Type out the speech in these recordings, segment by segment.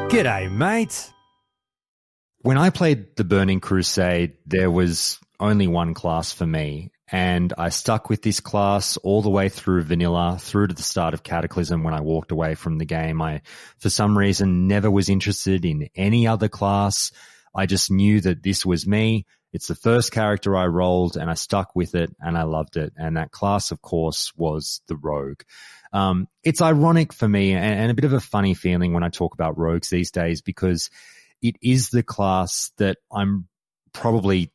G'day, mate. When I played the Burning Crusade, there was only one class for me, and I stuck with this class all the way through vanilla, through to the start of Cataclysm. When I walked away from the game, I, for some reason, never was interested in any other class. I just knew that this was me. It's the first character I rolled, and I stuck with it, and I loved it. And that class, of course, was the Rogue. It's ironic for me and a bit of a funny feeling when I talk about rogues these days, because it is the class that I'm probably,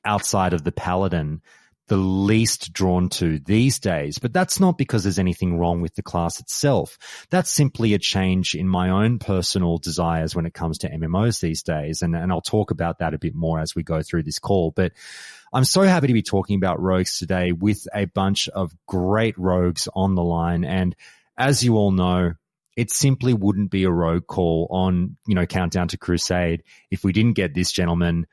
outside of the Paladin, the least drawn to these days. But that's not because there's anything wrong with the class itself. That's simply a change in my own personal desires when it comes to MMOs these days. And I'll talk about that a bit more as we go through this call. But I'm so happy to be talking about rogues today with a bunch of great rogues on the line. And as you all know, it simply wouldn't be a rogue call on, Countdown to Crusade if we didn't get this gentleman,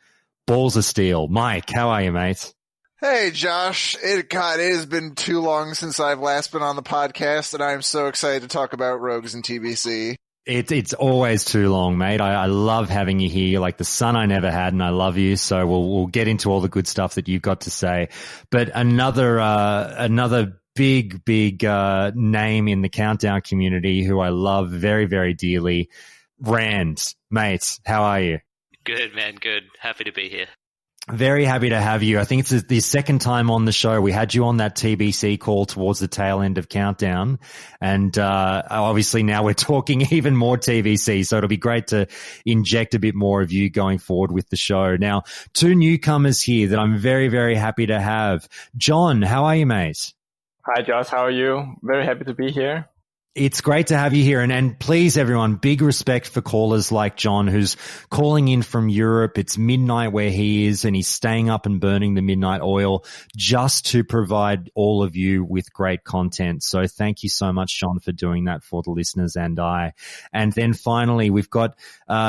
balls of steel. Mike, how are you, mate? Hey, Josh. It has been too long since I've last been on the podcast, and I'm so excited to talk about rogues and TBC. It's always too long, mate. I love having you here. You're like the son I never had, and I love you. So we'll get into all the good stuff that you've got to say. But another big name in the Countdown community who I love very, very dearly, Rand, mate. How are you? Good, man. Good. Happy to be here. Very happy to have you. I think it's the second time on the show. We had you on that TBC call towards the tail end of Countdown. And obviously now we're talking even more TBC. So it'll be great to inject a bit more of you going forward with the show. Now, two newcomers here that I'm very, very happy to have. John, how are you, mate? Hi, Josh. How are you? Very happy to be here. It's great to have you here. And please, everyone, big respect for callers like John, who's calling in from Europe. It's midnight where he is, and he's staying up and burning the midnight oil just to provide all of you with great content. So thank you so much, John, for doing that for the listeners and I. And then finally, we've got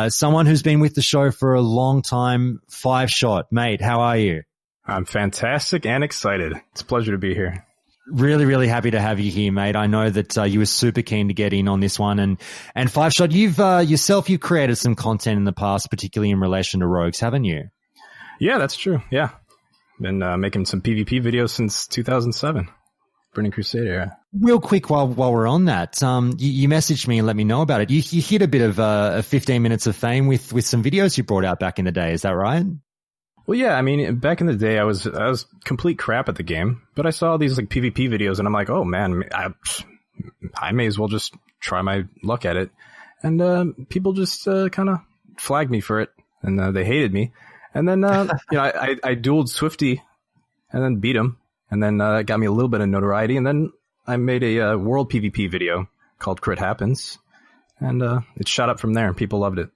someone who's been with the show for a long time, Five Shot. Mate, how are you? I'm fantastic and excited. It's a pleasure to be here. Really, really happy to have you here, mate. I know that you were super keen to get in on this one. And Five Shot, you've created some content in the past, particularly in relation to rogues, haven't you? Yeah, that's true. Yeah. Been making some PvP videos since 2007. Burning Crusade era. Real quick, while we're on that, you messaged me and let me know about it. You hit a bit of 15 minutes of fame with some videos you brought out back in the day. Is that right? Well, yeah, I mean, back in the day, I was complete crap at the game, but I saw these like PvP videos, and I'm like, oh man, I may as well just try my luck at it. And people just kind of flagged me for it, and they hated me. And then I dueled Swifty, and then beat him, and then it got me a little bit of notoriety. And then I made a world PvP video called Crit Happens, and it shot up from there, and people loved it.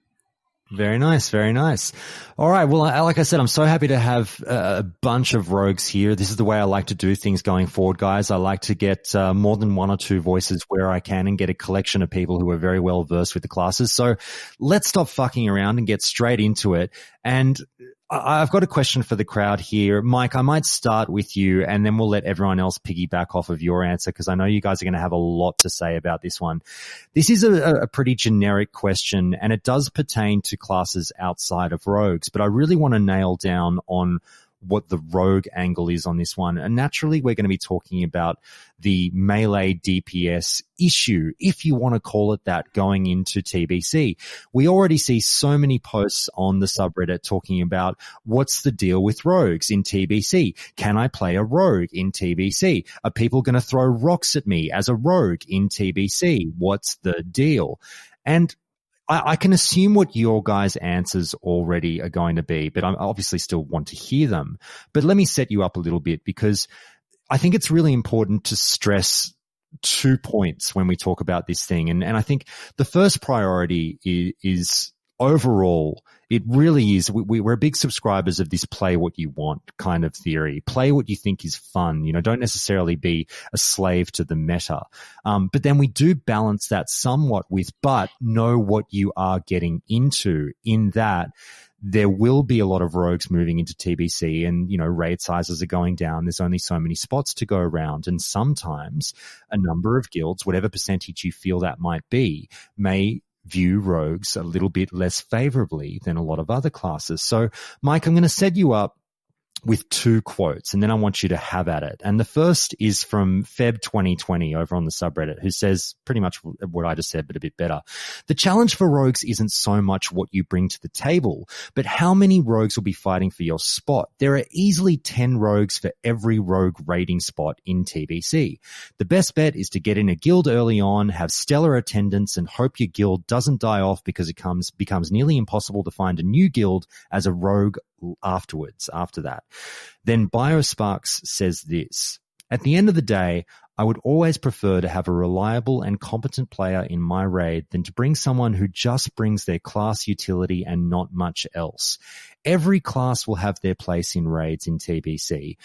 Very nice, very nice. All right, well, like I said, I'm so happy to have a bunch of rogues here. This is the way I like to do things going forward, guys. I like to get more than one or two voices where I can and get a collection of people who are very well versed with the classes. So let's stop fucking around and get straight into it. And I've got a question for the crowd here. Mike, I might start with you, and then we'll let everyone else piggyback off of your answer, because I know you guys are going to have a lot to say about this one. This is a pretty generic question, and it does pertain to classes outside of rogues, but I really want to nail down on what the rogue angle is on this one. And naturally, we're going to be talking about the melee DPS issue, if you want to call it that, going into TBC. We already see so many posts on the subreddit talking about what's the deal with rogues in TBC. Can I play a rogue in TBC? Are people going to throw rocks at me as a rogue in TBC? What's the deal? And I can assume what your guys' answers already are going to be, but I obviously still want to hear them. But let me set you up a little bit, because I think it's really important to stress 2 points when we talk about this thing. And I think the first priority is overall, it really is, we're big subscribers of this play what you want kind of theory. Play what you think is fun. Don't necessarily be a slave to the meta. But then we do balance that somewhat with, but know what you are getting into, in that there will be a lot of rogues moving into TBC, and, you know, raid sizes are going down. There's only so many spots to go around. And sometimes a number of guilds, whatever percentage you feel that might be, may view rogues a little bit less favorably than a lot of other classes. So, Mike, I'm going to set you up with 2 quotes, and then I want you to have at it. And the first is from Feb 2020 over on the subreddit, who says pretty much what I just said, but a bit better. The challenge for rogues isn't so much what you bring to the table, but how many rogues will be fighting for your spot. There are easily 10 rogues for every rogue raiding spot in TBC. The best bet is to get in a guild early on, have stellar attendance, and hope your guild doesn't die off because it becomes nearly impossible to find a new guild as a rogue after that. Then BioSparks says this: at the end of the day, I would always prefer to have a reliable and competent player in my raid than to bring someone who just brings their class utility and not much else. Every class will have their place in raids in TBC.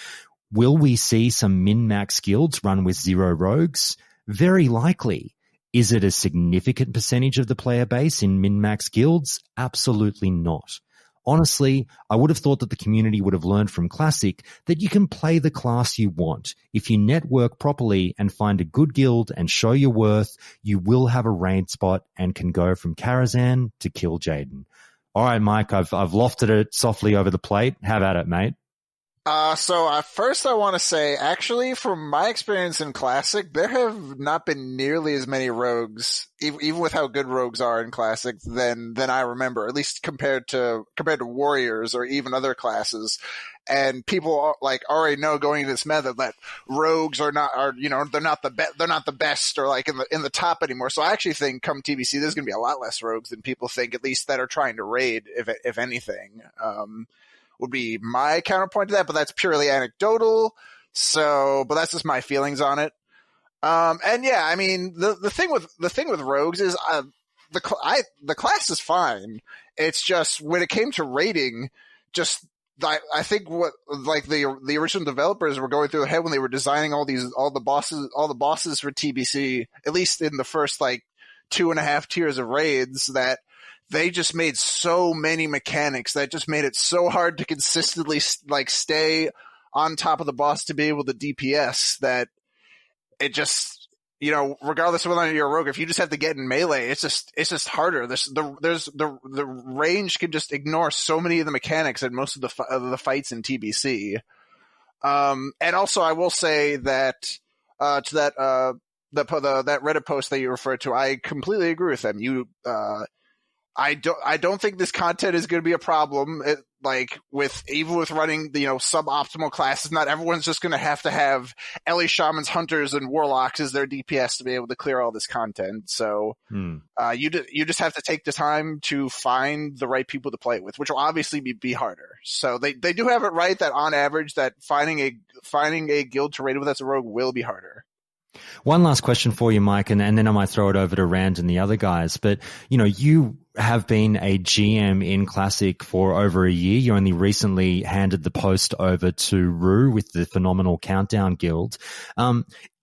Will we see some min-max guilds run with 0 rogues? Very likely. Is it a significant percentage of the player base in min-max guilds? Absolutely not. Honestly, I would have thought that the community would have learned from Classic that you can play the class you want. If you network properly and find a good guild and show your worth, you will have a raid spot and can go from Karazhan to Kill Jaden. All right, Mike, I've lofted it softly over the plate. Have at it, mate. So first I want to say, actually, from my experience in Classic, there have not been nearly as many rogues, even with how good rogues are in Classic, than I remember, at least compared to Warriors or even other classes. And people already know going into this meta that rogues they're not the best or like in the top anymore. So I actually think come TBC, there's going to be a lot less rogues than people think, at least that are trying to raid, if anything. Would be my counterpoint to that, but that's purely anecdotal. So, but that's just my feelings on it. And yeah, I mean, the thing with rogues is, the class is fine. It's just when it came to raiding, I think what the original developers were going through their head when they were designing all the bosses for TBC, at least in the first 2.5 tiers of raids, that they just made so many mechanics that just made it so hard to consistently stay on top of the boss to be able to DPS that it just, regardless of whether you're a rogue, if you just have to get in melee, it's just harder. The range can just ignore so many of the mechanics in most of the fights in TBC. And also I will say that to that that Reddit post that you referred to, I completely agree with them. I don't think this content is going to be a problem. Even with running the suboptimal classes, not everyone's just going to have Ellie Shamans, Hunters, and Warlocks as their DPS to be able to clear all this content. So you just have to take the time to find the right people to play with, which will obviously be harder. So they do have it right that on average that finding a guild to raid with as a rogue will be harder. One last question for you, Mike, and then I might throw it over to Rand and the other guys. But, you have been a GM in Classic for over a year. You only recently handed the post over to Rue with the Phenomenal Countdown Guild.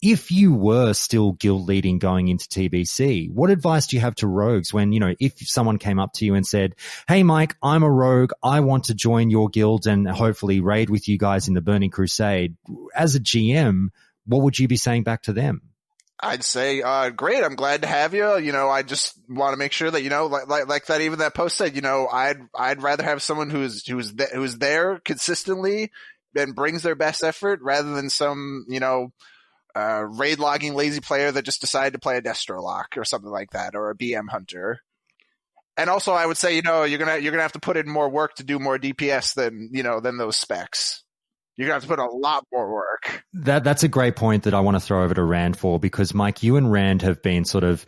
If you were still guild leading going into TBC, what advice do you have to rogues when, if someone came up to you and said, hey, Mike, I'm a rogue. I want to join your guild and hopefully raid with you guys in the Burning Crusade. As a GM, what would you be saying back to them? I'd say, great. I'm glad to have you. I just want to make sure that, like that, even that post said, I'd rather have someone who's there consistently and brings their best effort rather than some, raid logging lazy player that just decided to play a Destro lock or something like that, or a BM hunter. And also I would say, you're going to have to put in more work to do more DPS than those specs. You're going to have to put a lot more work. That's a great point that I want to throw over to Rand for, because, Mike, you and Rand have been sort of,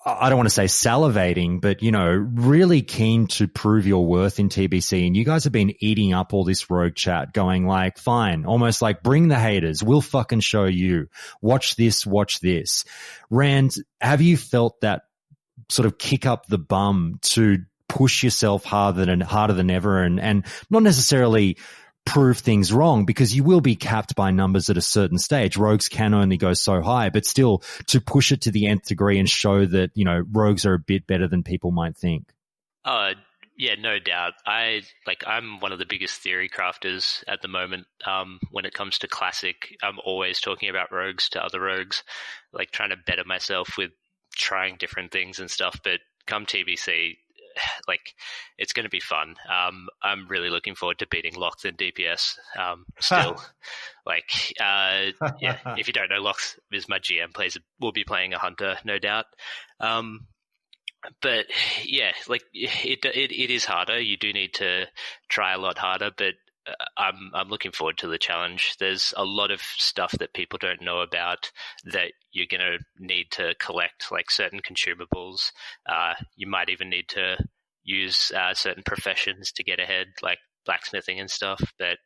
I don't want to say salivating, but, really keen to prove your worth in TBC. And you guys have been eating up all this rogue chat, going fine, almost bring the haters. We'll fucking show you. Watch this, watch this. Rand, have you felt that sort of kick up the bum to push yourself harder than ever and not necessarily prove things wrong, because you will be capped by numbers at a certain stage. Rogues can only go so high, but still to push it to the nth degree and show that, rogues are a bit better than people might think. Yeah, no doubt. I'm one of the biggest theory crafters at the moment. When it comes to classic, I'm always talking about rogues to other rogues, like trying to better myself with trying different things and stuff. But come TBC, like it's going to be fun. I'm really looking forward to beating Lox in DPS. Still, if you don't know, Lox is my GM. Will be playing a hunter, no doubt. But yeah, like it is harder. You do need to try a lot harder, but I'm looking forward to the challenge. There's a lot of stuff that people don't know about that you're going to need to collect, like certain consumables. You might even need to use certain professions to get ahead, like blacksmithing and stuff. But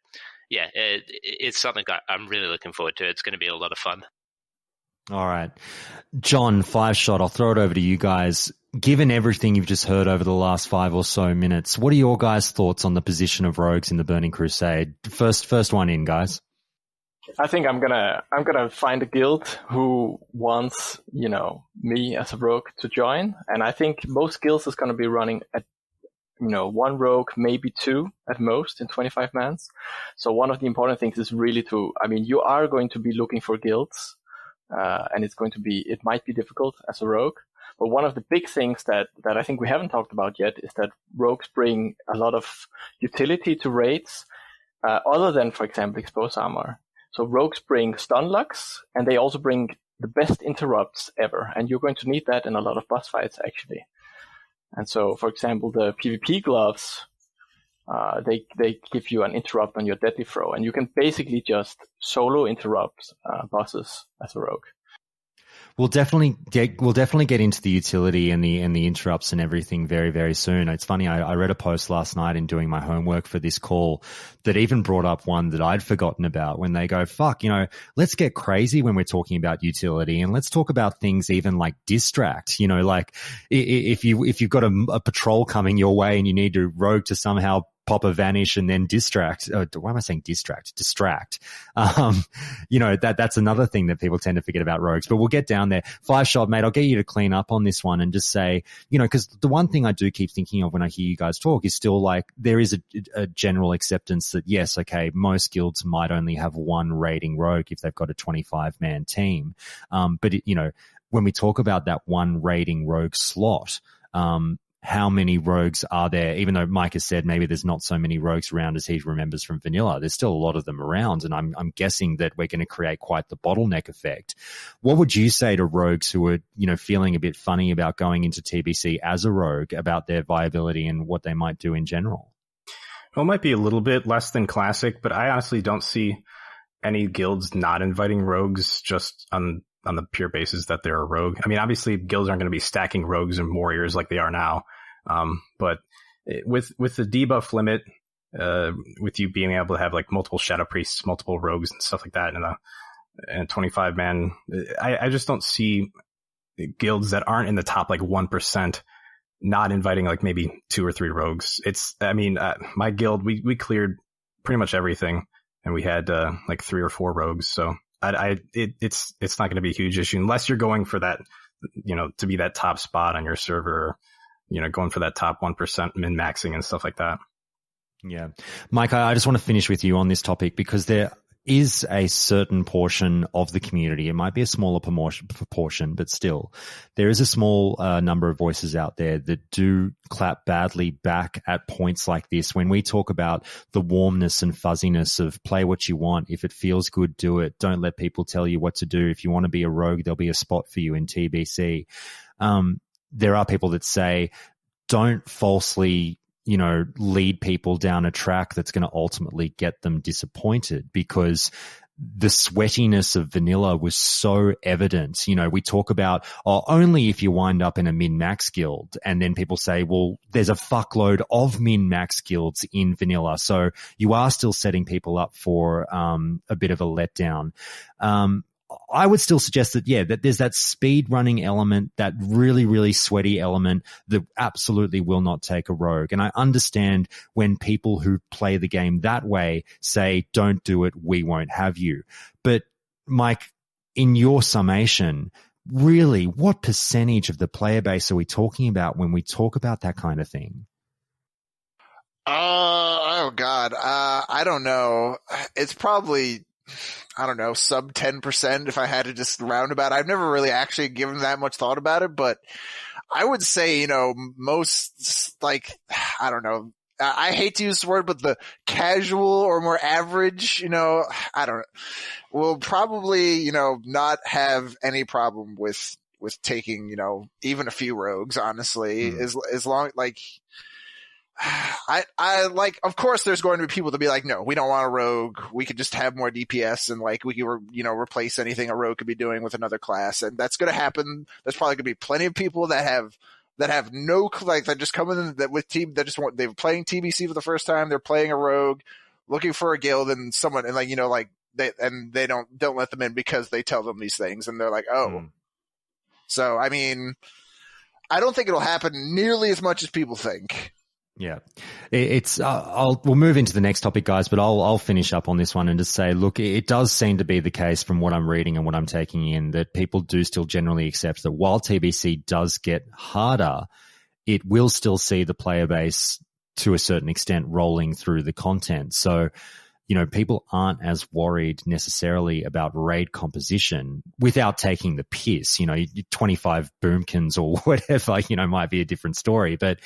yeah, it's something I'm really looking forward to. It's going to be a lot of fun. All right. John, 5-shot, I'll throw it over to you guys. Given everything you've just heard over the last 5 or so minutes, what are your guys' thoughts on the position of rogues in the Burning Crusade? First one in, guys. I think I'm gonna find a guild who wants, me as a rogue to join. And I think most guilds is gonna be running at, 1 rogue, maybe 2 at most in 25 mans. So one of the important things is really you are going to be looking for guilds. And it might be difficult as a rogue. But one of the big things that I think we haven't talked about yet is that rogues bring a lot of utility to raids, other than, for example, exposed armor. So rogues bring stun locks, and they also bring the best interrupts ever. And you're going to need that in a lot of boss fights, actually. And so, for example, the PvP gloves, they give you an interrupt on your deadly throw, and you can basically just solo interrupt bosses as a rogue. We'll definitely get into the utility and the interrupts and everything very, very soon. It's funny, I read a post last night in doing my homework for this call that even brought up one that I'd forgotten about, when they go, fuck, let's get crazy when we're talking about utility, and let's talk about things even like distract, like if you've got a patrol coming your way and you need to rogue to somehow pop a vanish and then distract. Why am I saying distract? Distract. That's another thing that people tend to forget about rogues, but we'll get down there. 5-shot, mate, I'll get you to clean up on this one and just say, because the one thing I do keep thinking of when I hear you guys talk is still like there is a general acceptance that yes, okay, most guilds might only have 1 raiding rogue if they've got a 25-man team. But when we talk about that 1 raiding rogue slot, how many rogues are there? Even though Mike has said maybe there's not so many rogues around as he remembers from vanilla, there's still a lot of them around, and I'm guessing that we're going to create quite the bottleneck effect. What would you say to rogues who are, feeling a bit funny about going into TBC as a rogue, about their viability and what they might do in general? Well, it might be a little bit less than classic, but I honestly don't see any guilds not inviting rogues just on the pure basis that they're a rogue. I mean, obviously guilds aren't going to be stacking rogues and warriors like they are now. But with the debuff limit, with you being able to have like multiple shadow priests, multiple rogues and stuff like that and 25 man, I just don't see guilds that aren't in the top like 1% not inviting like maybe 2 or 3 rogues. My guild, we cleared pretty much everything, and we had like 3 or 4 rogues. So it's not going to be a huge issue unless you're going for that, to be that top spot on your server, going for that top 1% min maxing and stuff like that. Yeah. Mike, I just want to finish with you on this topic because there is a certain portion of the community. It might be a smaller proportion, but still there is a small number of voices out there that do clap badly back at points like this. When we talk about the warmness and fuzziness of play what you want. If it feels good, do it. Don't let people tell you what to do. If you want to be a rogue, there'll be a spot for you in TBC. There are people that say, don't falsely lead people down a track that's going to ultimately get them disappointed, because the sweatiness of vanilla was so evident. We talk about only if you wind up in a min-max guild, and then people say, well, there's a fuckload of min-max guilds in vanilla. So you are still setting people up for a bit of a letdown. I would still suggest that there's that speed running element, that really, really sweaty element that absolutely will not take a rogue. And I understand when people who play the game that way say, don't do it, we won't have you. But Mike, in your summation, really, what percentage of the player base are we talking about when we talk about that kind of thing? Oh God. I don't know. It's probably, I don't know, sub 10% if I had to just round about. I've never really actually given that much thought about it, but I would say, most, like, I don't know. I hate to use the word, but the casual or more average, I don't know, will probably, not have any problem with taking, even a few rogues, honestly, as long, like, I like, of course there's going to be people to be like, no, we don't want a rogue. We could just have more DPS and like we could, replace anything a rogue could be doing with another class. And that's going to happen. There's probably going to be plenty of people that have no, like, that just come in that with team that just want, they're playing TBC for the first time. They're playing a rogue, looking for a guild and someone, and like, like they don't let them in because they tell them these things and they're like, oh. So, I mean, I don't think it'll happen nearly as much as people think. Yeah, it's. We'll move into the next topic, guys, but I'll finish up on this one and just say, look, it does seem to be the case from what I'm reading and what I'm taking in that people do still generally accept that while TBC does get harder, it will still see the player base to a certain extent rolling through the content. So, people aren't as worried necessarily about raid composition without taking the piss. 25 boomkins or whatever, might be a different story, but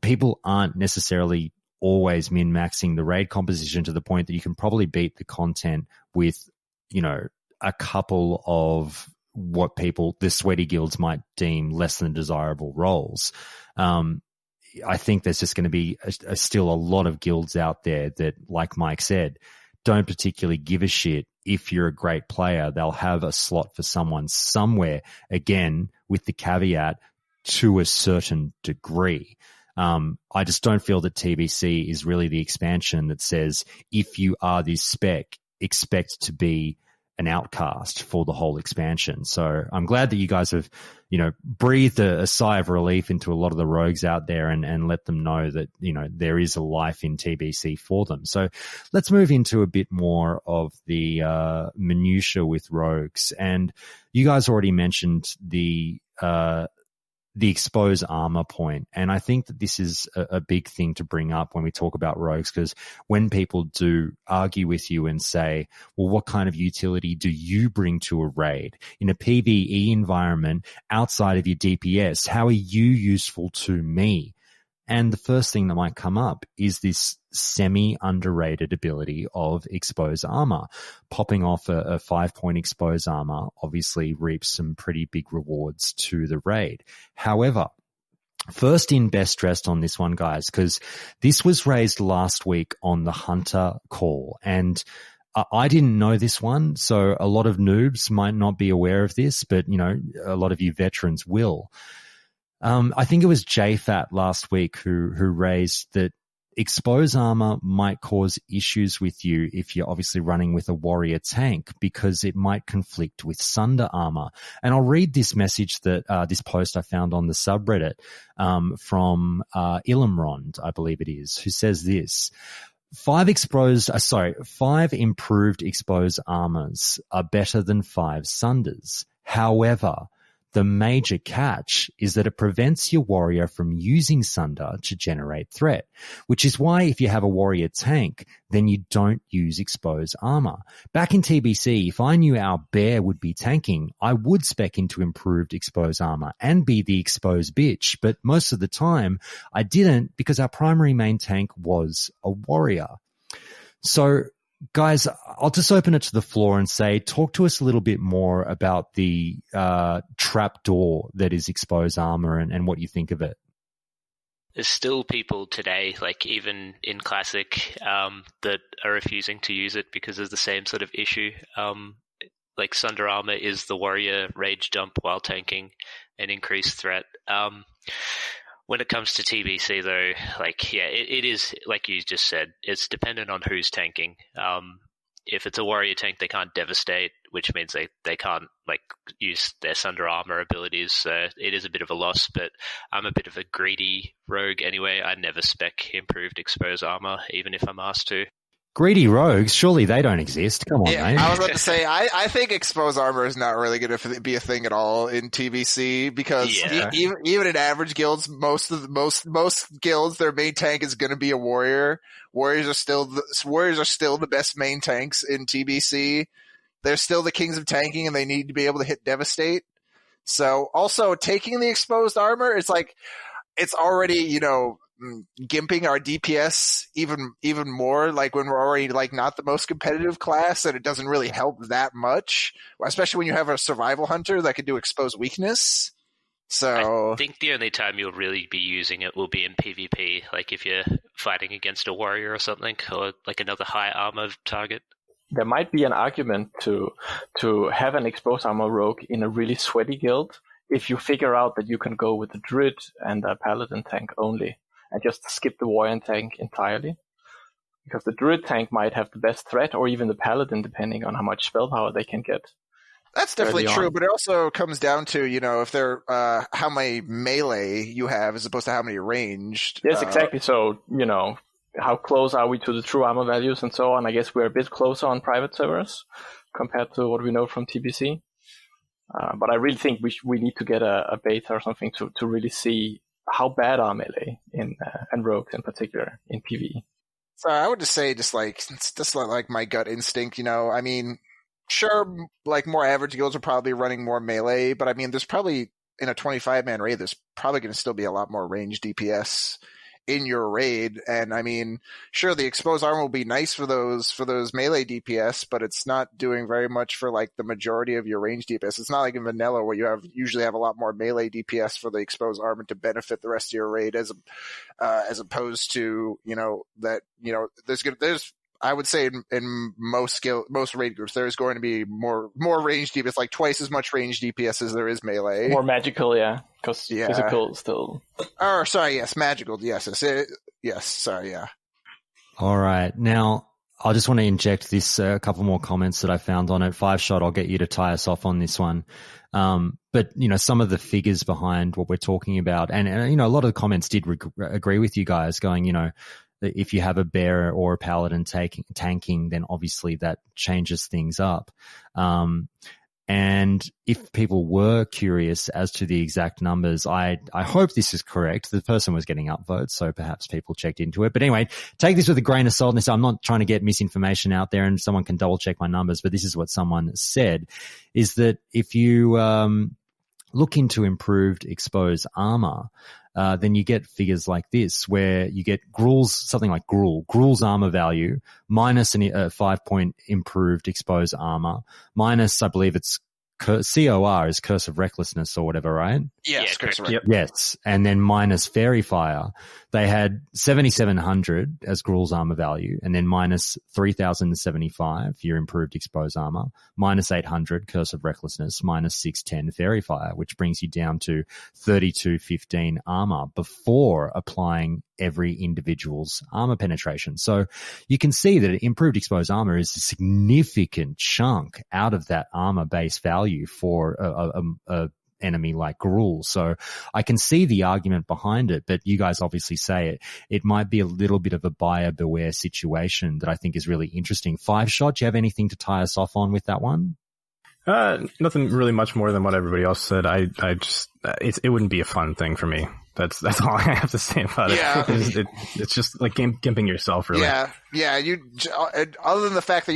people aren't necessarily always min-maxing the raid composition to the point that you can probably beat the content with, a couple of what the sweaty guilds might deem less than desirable roles. I think there's just going to be still a lot of guilds out there that, like Mike said, don't particularly give a shit. If you're a great player, they'll have a slot for someone somewhere, again, with the caveat, to a certain degree. I just don't feel that TBC is really the expansion that says if you are this spec, expect to be an outcast for the whole expansion. So I'm glad that you guys have, breathed a sigh of relief into a lot of the rogues out there and let them know that, there is a life in TBC for them. So let's move into a bit more of the minutia with rogues. And you guys already mentioned the expose armor point. And I think that this is a big thing to bring up when we talk about rogues, because when people do argue with you and say, well, what kind of utility do you bring to a raid in a PvE environment outside of your DPS? How are you useful to me? And the first thing that might come up is this semi-underrated ability of expose armor. Popping off a 5-point expose armor obviously reaps some pretty big rewards to the raid. However, first in, best dressed on this one, guys, because this was raised last week on the Hunter call. And I didn't know this one, so a lot of noobs might not be aware of this, but, a lot of you veterans will. I think it was JFAT last week who raised that expose armor might cause issues with you if you're obviously running with a warrior tank, because it might conflict with sunder armor. And I'll read this message that this post I found on the subreddit from Illimrond, I believe it is, who says this: 5 improved expose armors are better than 5 sunders. However, the major catch is that it prevents your warrior from using Sunder to generate threat, which is why if you have a warrior tank, then you don't use expose armor. Back in TBC, if I knew our bear would be tanking, I would spec into improved expose armor and be the expose bitch, but most of the time I didn't, because our primary main tank was a warrior. So, guys, I'll just open it to the floor and say, talk to us a little bit more about the trapdoor that is expose armor and what you think of it. There's still people today, like even in Classic, that are refusing to use it because of the same sort of issue. Like Sunder Armor is the warrior rage dump while tanking an increased threat. When it comes to TBC, though, it is, like you just said, it's dependent on who's tanking. If it's a warrior tank, they can't devastate, which means they can't use their Sunder Armor abilities. So it is a bit of a loss, but I'm a bit of a greedy rogue anyway. I never spec improved expose armor, even if I'm asked to. Greedy rogues, surely they don't exist. Come on, mate. I was about to say, I think exposed armor is not really going to be a thing at all in TBC because even in average guilds, most guilds, their main tank is going to be a warrior. Warriors are still the best main tanks in TBC. They're still the kings of tanking, and they need to be able to hit devastate. So also taking the exposed armor, it's like it's already gimping our DPS even more, like when we're already like not the most competitive class, and it doesn't really help that much, especially when you have a survival hunter that can do exposed weakness. So I think the only time you'll really be using it will be in PvP, like if you're fighting against a warrior or something, or like another high armor target. There might be an argument to have an exposed armor rogue in a really sweaty guild if you figure out that you can go with the druid and a paladin tank only, and just skip the warrior tank entirely. Because the druid tank might have the best threat, or even the paladin, depending on how much spell power they can get. That's definitely true, but it also comes down to, if they're how many melee you have as opposed to how many ranged. Yes, exactly. So, how close are we to the true armor values and so on? I guess we're a bit closer on private servers compared to what we know from TBC. But I really think we need to get a beta or something to really see how bad are melee and rogues in particular in PvE. So I would just say it's just like my gut instinct, I mean, sure, like more average guilds are probably running more melee, but I mean, there's probably in a 25-man raid, there's probably going to still be a lot more ranged DPS in your raid. And I mean, sure, the exposed armor will be nice for those melee DPS, but it's not doing very much for like the majority of your range DPS. It's not like in vanilla where you usually have a lot more melee DPS for the exposed armor to benefit the rest of your raid, as opposed to there's I would say in most raid groups there is going to be more range DPS, like twice as much range DPS as there is melee. More magical, yeah, because physical still. Oh, sorry, yes, magical, yes, sorry, yeah. All right, now I just want to inject this a couple more comments that I found on it. 5-Shot, I'll get you to tie us off on this one. But some of the figures behind what we're talking about, and a lot of the comments did agree with you guys, going, if you have a bearer or a paladin tanking, then obviously that changes things up. And if people were curious as to the exact numbers, I hope this is correct. The person was getting upvotes, so perhaps people checked into it. But anyway, take this with a grain of salt. I'm not trying to get misinformation out there, and someone can double check my numbers, but this is what someone said, is that if you look into improved exposed armor, then you get figures like this, where you get something like Gruul's armor value minus a 5-point improved exposed armor, minus, I believe it's COR is Curse of Recklessness or whatever, right? Yes, Curse of Recklessness. Yes, and then minus Fairy Fire. They had 7,700 as Gruul's armor value, and then minus 3,075 for your improved exposed armor, minus 800 Curse of Recklessness, minus 610 Fairy Fire, which brings you down to 3,215 armor before applying every individual's armor penetration. So you can see that improved exposed armor is a significant chunk out of that armor base value for a enemy like Gruul. So I can see the argument behind it, but you guys obviously say it might be a little bit of a buyer beware situation that I think is really interesting. 5-Shot, do you have anything to tie us off on with that one? Nothing really much more than what everybody else said. I just it wouldn't be a fun thing for me. That's all I have to say about it. It's just like gimping yourself, really. Yeah. You other than the fact that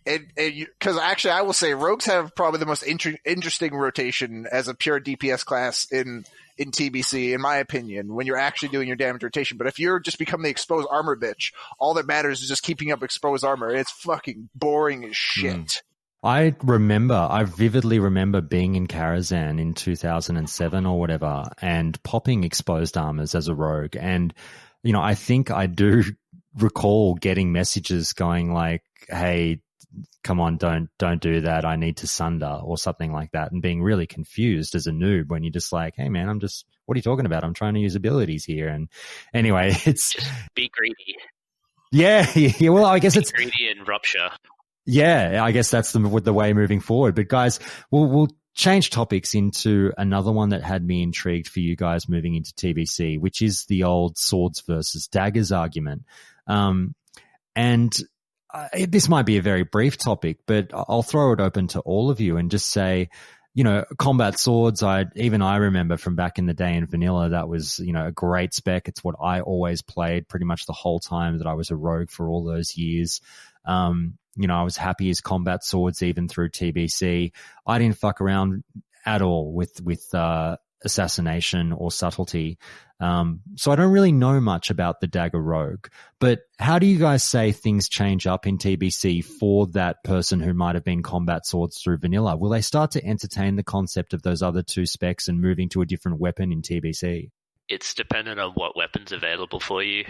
because actually I will say rogues have probably the most interesting rotation as a pure DPS class in TBC, in my opinion, when you're actually doing your damage rotation. But if you're just become the exposed armor bitch, all that matters is just keeping up exposed armor. It's fucking boring as shit. I vividly remember being in Karazhan in 2007 or whatever and popping exposed armors as a rogue. And, I think I do recall getting messages going like, hey, come on, don't do that. I need to sunder or something like that, and being really confused as a noob when you're just like, hey man, what are you talking about? I'm trying to use abilities here. And anyway, it's just be greedy. Yeah. Well, I guess it's greedy and rupture. Yeah, I guess that's the way moving forward. But guys, we'll change topics into another one that had me intrigued for you guys moving into TBC, which is the old swords versus daggers argument. And this might be a very brief topic, but I'll throw it open to all of you and just say, combat swords, I remember from back in the day in vanilla, that was, a great spec. It's what I always played pretty much the whole time that I was a rogue for all those years. I was happy as combat swords even through TBC. I didn't fuck around at all with assassination or subtlety. So I don't really know much about the Dagger Rogue, but how do you guys say things change up in TBC for that person who might have been combat swords through vanilla? Will they start to entertain the concept of those other two specs and moving to a different weapon in TBC? It's dependent on what weapon's available for you.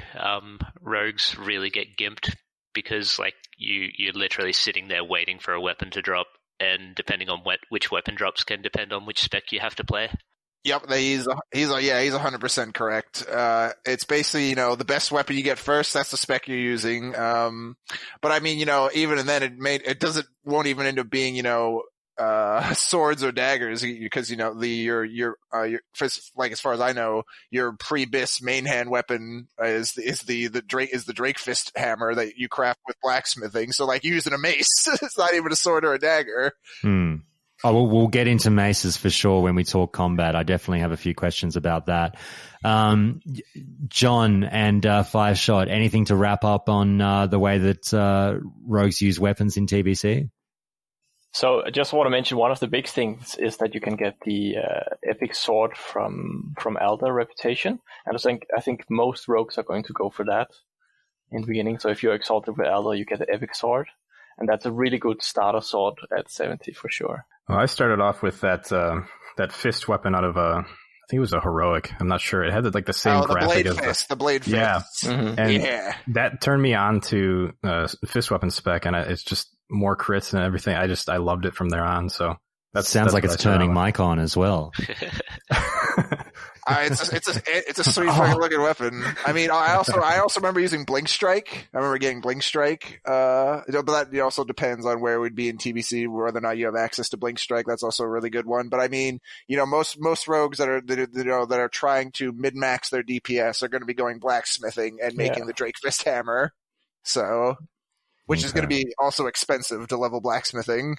Rogues really get gimped because you're literally sitting there waiting for a weapon to drop, and depending on which weapon drops can depend on which spec you have to play. Yep, he's 100% correct. It's basically, the best weapon you get first, that's the spec you're using. But I mean, even then won't even end up being, swords or daggers, because, as far as I know, your pre-bis main hand weapon is the Drake fist hammer that you craft with blacksmithing. So using a mace, it's not even a sword or a dagger. Oh, we'll get into maces for sure when we talk combat. I definitely have a few questions about that. John and Five Shot, anything to wrap up on the way that rogues use weapons in TBC? So I just want to mention one of the big things is that you can get the epic sword from Elder Reputation. And I think most rogues are going to go for that in the beginning. So if you're exalted with Elder, you get the epic sword. And that's a really good starter sword at 70 for sure. Well, I started off with that fist weapon out of I think it was a heroic. I'm not sure. It had the same graphic as the blade fist. Yeah, Mm-hmm. and that turned me on to fist weapon spec, and it's just more crits and everything. I loved it from there on. So that sounds like it's turning Mike on as well. It's a sweet fucking looking weapon. I mean, I also remember using Blink Strike. I remember getting Blink Strike. But that also depends on where we'd be in TBC, whether or not you have access to Blink Strike. That's also a really good one. But I mean, most rogues that are trying to min-max their DPS are going to be going blacksmithing and making the Drake Fist hammer. So, which is going to be also expensive to level blacksmithing.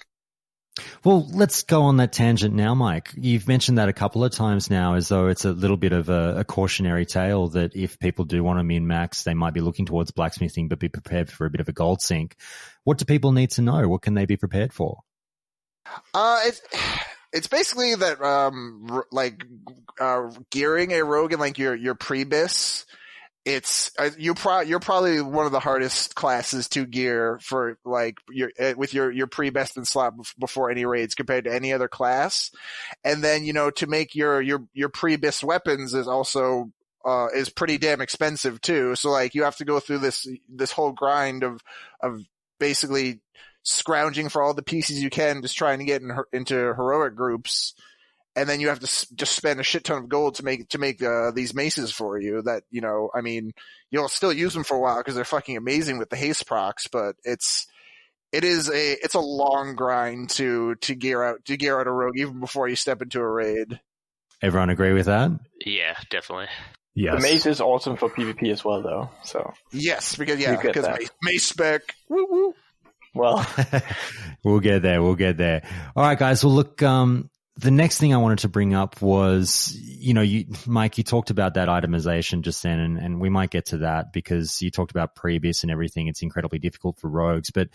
Well, let's go on that tangent now, Mike. You've mentioned that a couple of times now, as though it's a little bit of a cautionary tale that if people do want to min-max, they might be looking towards blacksmithing, but be prepared for a bit of a gold sink. What do people need to know? What can they be prepared for? It's basically that, gearing a rogue in your pre-bis. You're probably one of the hardest classes to gear for with your pre-best in slot before any raids compared to any other class. And then, to make your pre-best weapons is also, is pretty damn expensive too. So you have to go through this whole grind of basically scrounging for all the pieces you can, just trying to get into heroic groups. And then you have to just spend a shit ton of gold to make these maces for you that, I mean, you'll still use them for a while because they're fucking amazing with the haste procs, but it's a long grind to gear out a rogue even before you step into a raid. Everyone agree with that? Yeah, definitely. Yes. The mace is awesome for PvP as well, though. So yes, because mace spec. Woo woo. Well, we'll get there. All right, guys. Well, look. The next thing I wanted to bring up was, Mike, you talked about that itemization just then, and we might get to that because you talked about pre-bis and everything. It's incredibly difficult for rogues, but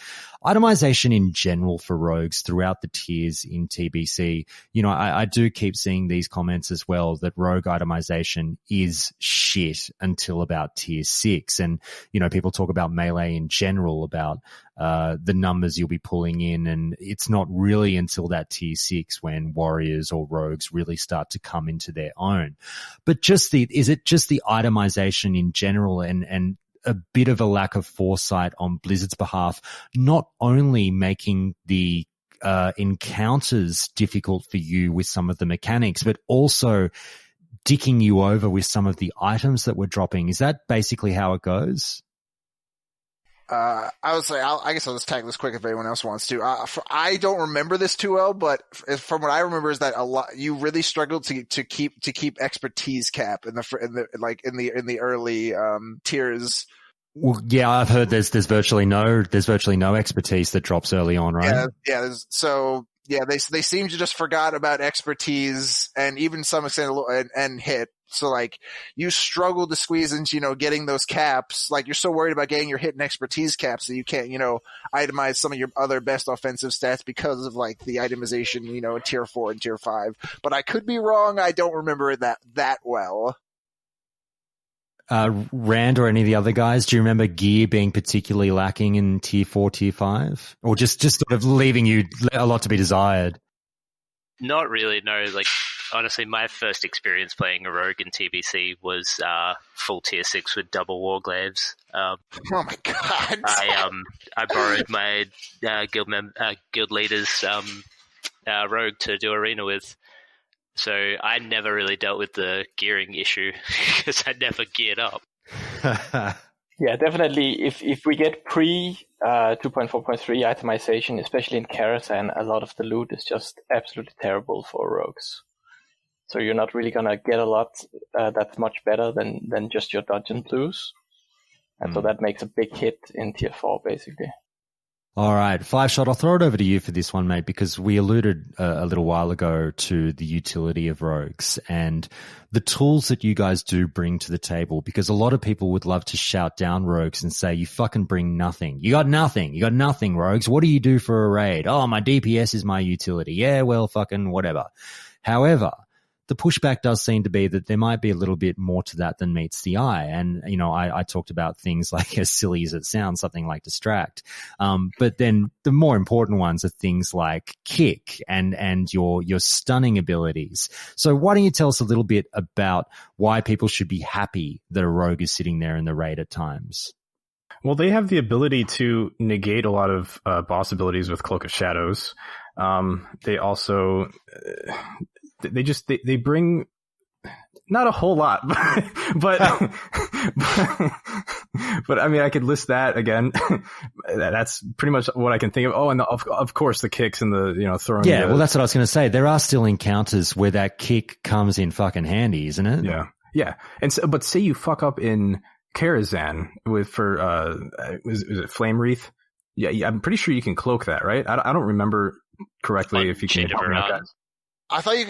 itemization in general for rogues throughout the tiers in TBC, I do keep seeing these comments as well that rogue itemization is shit until about tier 6. And, people talk about melee in general, about the numbers you'll be pulling in, and it's not really until that tier 6 when warriors or rogues really start to come into their own. But is it just the itemization in general and a bit of a lack of foresight on Blizzard's behalf, not only making the encounters difficult for you with some of the mechanics, but also dicking you over with some of the items that we're dropping? Is that basically how it goes? I would say, I guess I'll just tackle this quick if anyone else wants to. I don't remember this too well, but from what I remember is that you really struggled to keep expertise cap in the early tiers Well, yeah, I've heard there's virtually no expertise that drops early on, right? Yeah. They seem to just forgot about expertise and even some extent and hit. So like you struggle to squeeze into, getting those caps. Like you're so worried about getting your hit and expertise caps that you can't, itemize some of your other best offensive stats because of like the itemization, in tier 4 and tier 5. But I could be wrong. I don't remember it that well. Rand or any of the other guys, do you remember gear being particularly lacking in tier 4, tier 5? Or just sort of leaving you a lot to be desired? Not really, no. Like, honestly, my first experience playing a rogue in TBC was full tier 6 with double warglaives. Oh my god! I borrowed my guild leader's rogue to do arena with. So I never really dealt with the gearing issue because I never geared up. Yeah, definitely. If we get pre 2.4.3 itemization, especially in Karazhan, a lot of the loot is just absolutely terrible for rogues. So you're not really gonna get a lot that's much better than just your dungeon blues, and so that makes a big hit in tier 4 basically. All right, 5-Shot, I'll throw it over to you for this one, mate, because we alluded a little while ago to the utility of rogues and the tools that you guys do bring to the table, because a lot of people would love to shout down rogues and say, you fucking bring nothing. You got nothing, rogues. What do you do for a raid? Oh, my DPS is my utility. Yeah, well, fucking whatever. However, the pushback does seem to be that there might be a little bit more to that than meets the eye. And, I talked about things like, as silly as it sounds, something like distract. But then the more important ones are things like kick and your stunning abilities. So why don't you tell us a little bit about why people should be happy that a rogue is sitting there in the raid at times? Well, they have the ability to negate a lot of boss abilities with Cloak of Shadows. They also... They bring not a whole lot, but I mean, I could list that again. That's pretty much what I can think of. Oh, and of course the kicks and the, throwing. Yeah. Well, that's what I was going to say. There are still encounters where that kick comes in fucking handy, isn't it? Yeah. Yeah. And so, but say you fuck up in Karazhan is it Flame Wreath? Yeah. I'm pretty sure you can cloak that, right? I don't remember correctly if you can. I thought you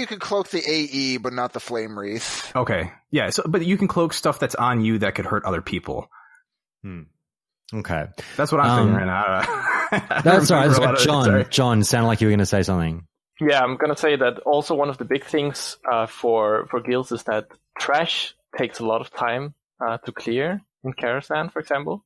could cloak the AE, but not the Flame Wreath. Okay, yeah. So, but you can cloak stuff that's on you that could hurt other people. Okay, that's what I'm thinking right now. That's all right. John, sounded like you were going to say something. Yeah, I'm going to say that also one of the big things for guilds is that trash takes a lot of time to clear in Karazhan, for example.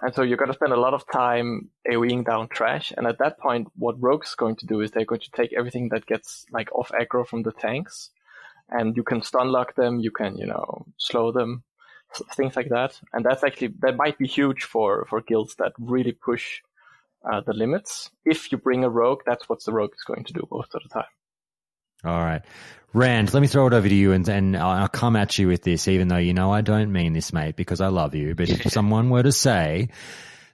And so you're going to spend a lot of time AoEing down trash. And at that point, what rogues are going to do is they're going to take everything that gets like off aggro from the tanks, and you can stun lock them, you can, slow them, things like that. And that might be huge for guilds that really push the limits. If you bring a rogue, that's what the rogue is going to do most of the time. All right. Rand, let me throw it over to you and I'll come at you with this, even though I don't mean this, mate, because I love you. But if someone were to say,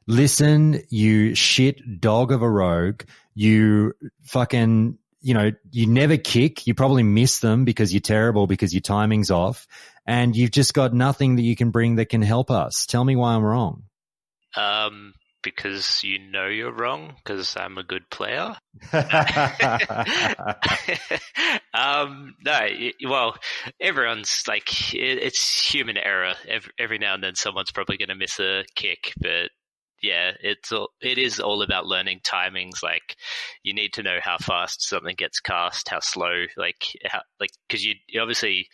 listen, you shit dog of a rogue, you fucking, you never kick, you probably miss them because you're terrible, because your timing's off, and you've just got nothing that you can bring that can help us. Tell me why I'm wrong. Because you're wrong, because I'm a good player. Well, everyone's like, it's human error. Every now and then someone's probably going to miss a kick, but yeah, it is all about learning timings. Like, you need to know how fast something gets cast, how slow, because you obviously,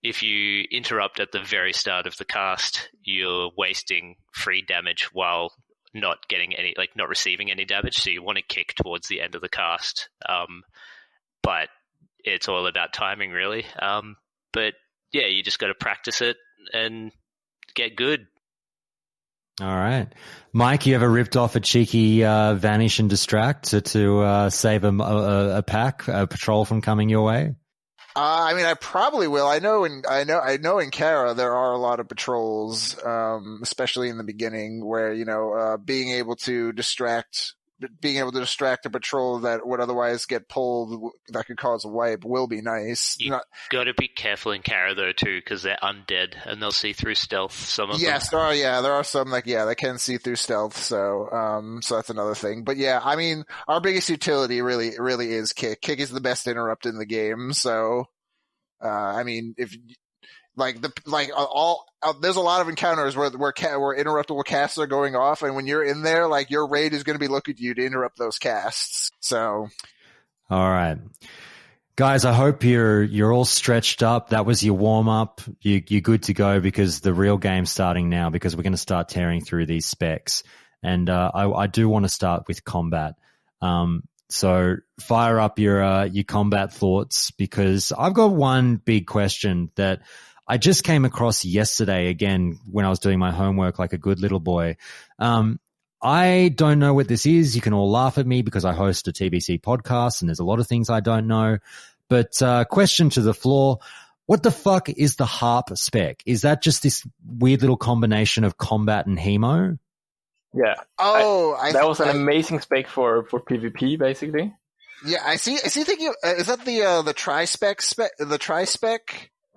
if you interrupt at the very start of the cast, you're wasting free damage while not getting any, not receiving any damage. So you want to kick towards the end of the cast. But it's all about timing, really. But yeah, you just got to practice it and get good. All right. Mike, you ever ripped off a cheeky vanish and distract to save a patrol from coming your way? I mean, I probably will. I know in Kara there are a lot of patrols, especially in the beginning, where being able to distract being able to distract a patrol that would otherwise get pulled that could cause a wipe will be nice. You got to be careful in Kara though too, because they're undead and they'll see through stealth. Some of them. Yes, there are some that can see through stealth. So that's another thing. But yeah, I mean, our biggest utility really is kick. Kick is the best interrupt in the game. So I mean, if there's a lot of encounters where interruptible casts are going off, and when you're in there, like your raid is going to be looking at you to interrupt those casts. So, all right, guys, I hope you're all stretched up. That was your warm up. You're good to go because the real game's starting now. Because we're going to start tearing through these specs, and I do want to start with combat. So fire up your combat thoughts, because I've got one big question that I just came across yesterday again when I was doing my homework like a good little boy. I don't know what this is. You can all laugh at me because I host a TBC podcast and there's a lot of things I don't know. But question to the floor, what the fuck is the harp spec? Is that just this weird little combination of combat and hemo? Yeah. That was an amazing spec for PvP, basically. Yeah, I see thinking, is that the tri-spec?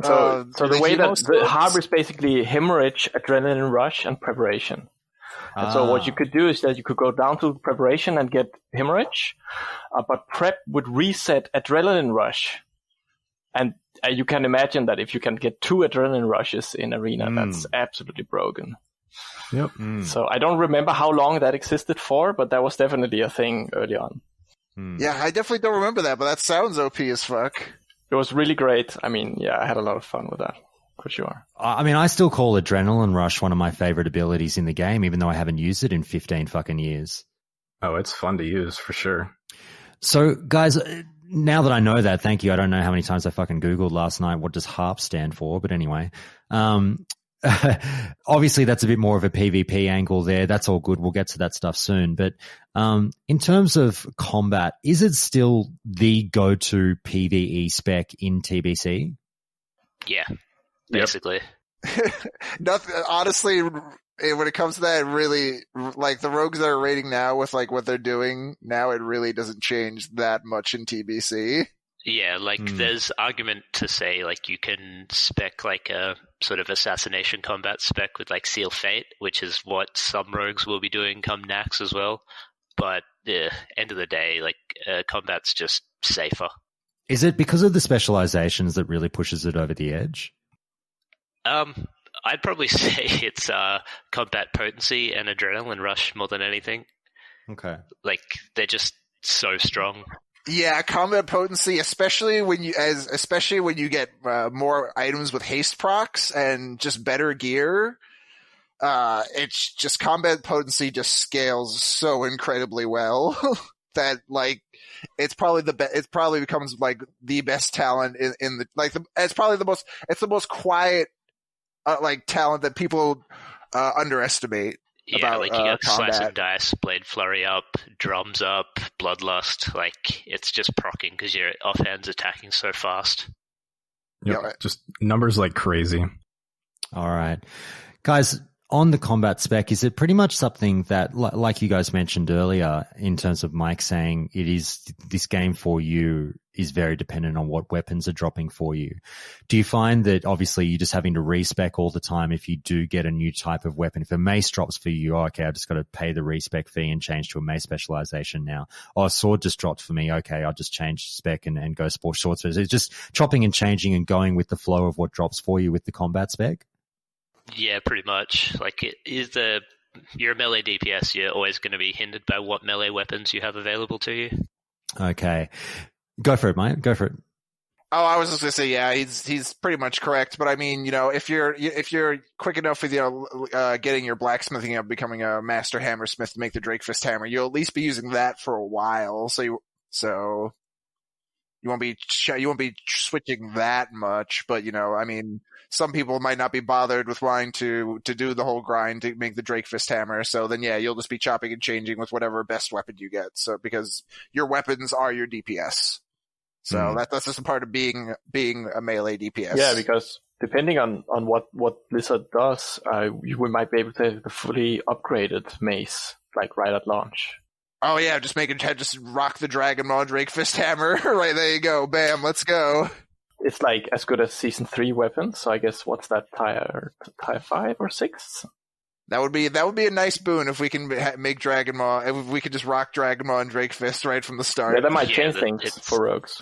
So the way that the harp is basically hemorrhage, adrenaline rush, and preparation. And so what you could do is that you could go down to preparation and get hemorrhage, but prep would reset adrenaline rush. And you can imagine that if you can get 2 adrenaline rushes in arena, that's absolutely broken. Yep. So I don't remember how long that existed for, but that was definitely a thing early on. Yeah, I definitely don't remember that, but that sounds OP as fuck. It was really great. I mean, yeah, I had a lot of fun with that, for sure. I mean, I still call Adrenaline Rush one of my favorite abilities in the game, even though I haven't used it in 15 fucking years. Oh, it's fun to use, for sure. So, guys, now that I know that, thank you. I don't know how many times I fucking Googled last night what does HARP stand for, but anyway. Obviously, that's a bit more of a PvP angle there. That's all good. We'll get to that stuff soon. But in terms of combat, is it still the go-to PvE spec in TBC? Yeah, basically. Nothing. Honestly, when it comes to that, it really, like the rogues that are raiding now with like what they're doing now, it really doesn't change that much in TBC. Yeah, like there's argument to say like you can spec like a sort of assassination combat spec with like Seal Fate, which is what some rogues will be doing come Nax as well. But end of the day, like combat's just safer. Is it because of the specializations that really pushes it over the edge? I'd probably say it's combat potency and adrenaline rush more than anything. Okay. Like they're just so strong. Yeah, combat potency, especially when you get more items with haste procs and just better gear. It's just combat potency just scales so incredibly well that like it's probably it probably becomes like the best talent in the like it's probably the most quiet like talent that people underestimate. Yeah, about, like you got combat. Slice and Dice, Blade Flurry up, Drums up, Bloodlust. Like it's just proccing because your offhand's attacking so fast. Yep, Yeah. just numbers like crazy. All right. Guys, on the combat spec, is it pretty much something that, like you guys mentioned earlier, in terms of Mike saying it is this game for you is very dependent on what weapons are dropping for you? Do you find that obviously you're just having to respec all the time if you do get a new type of weapon? If a mace drops for you, okay, I've just got to pay the respec fee and change to a mace specialization now. Oh, a sword just dropped for me. Okay, I'll just change spec and go sport short. So it's just chopping and changing and going with the flow of what drops for you with the combat spec? Yeah, pretty much. Like you're a melee DPS, you're always going to be hindered by what melee weapons you have available to you. Okay. Go for it, mate. Go for it. Oh, I was just gonna say, yeah, he's pretty much correct. But I mean, if you're quick enough with getting your blacksmithing up, becoming a master hammersmith to make the Drakefist hammer, you'll at least be using that for a while. So you won't be switching that much. But I mean, some people might not be bothered with wanting to do the whole grind to make the Drakefist hammer. So then, yeah, you'll just be chopping and changing with whatever best weapon you get. So because your weapons are your DPS. So that's just a part of being a melee DPS. Yeah, because depending on what Blizzard does, we might be able to have the fully upgraded mace, like right at launch. Oh yeah, just rock the Dragon Maw Drake Fist Hammer. Right, there you go. Bam, let's go. It's like as good as Season 3 weapons, so I guess what's that, tier 5 or 6? That would be a nice boon if we can make Dragon Maw, if we could just rock Dragon Maw and Drake Fist right from the start. Yeah, that might change things for rogues.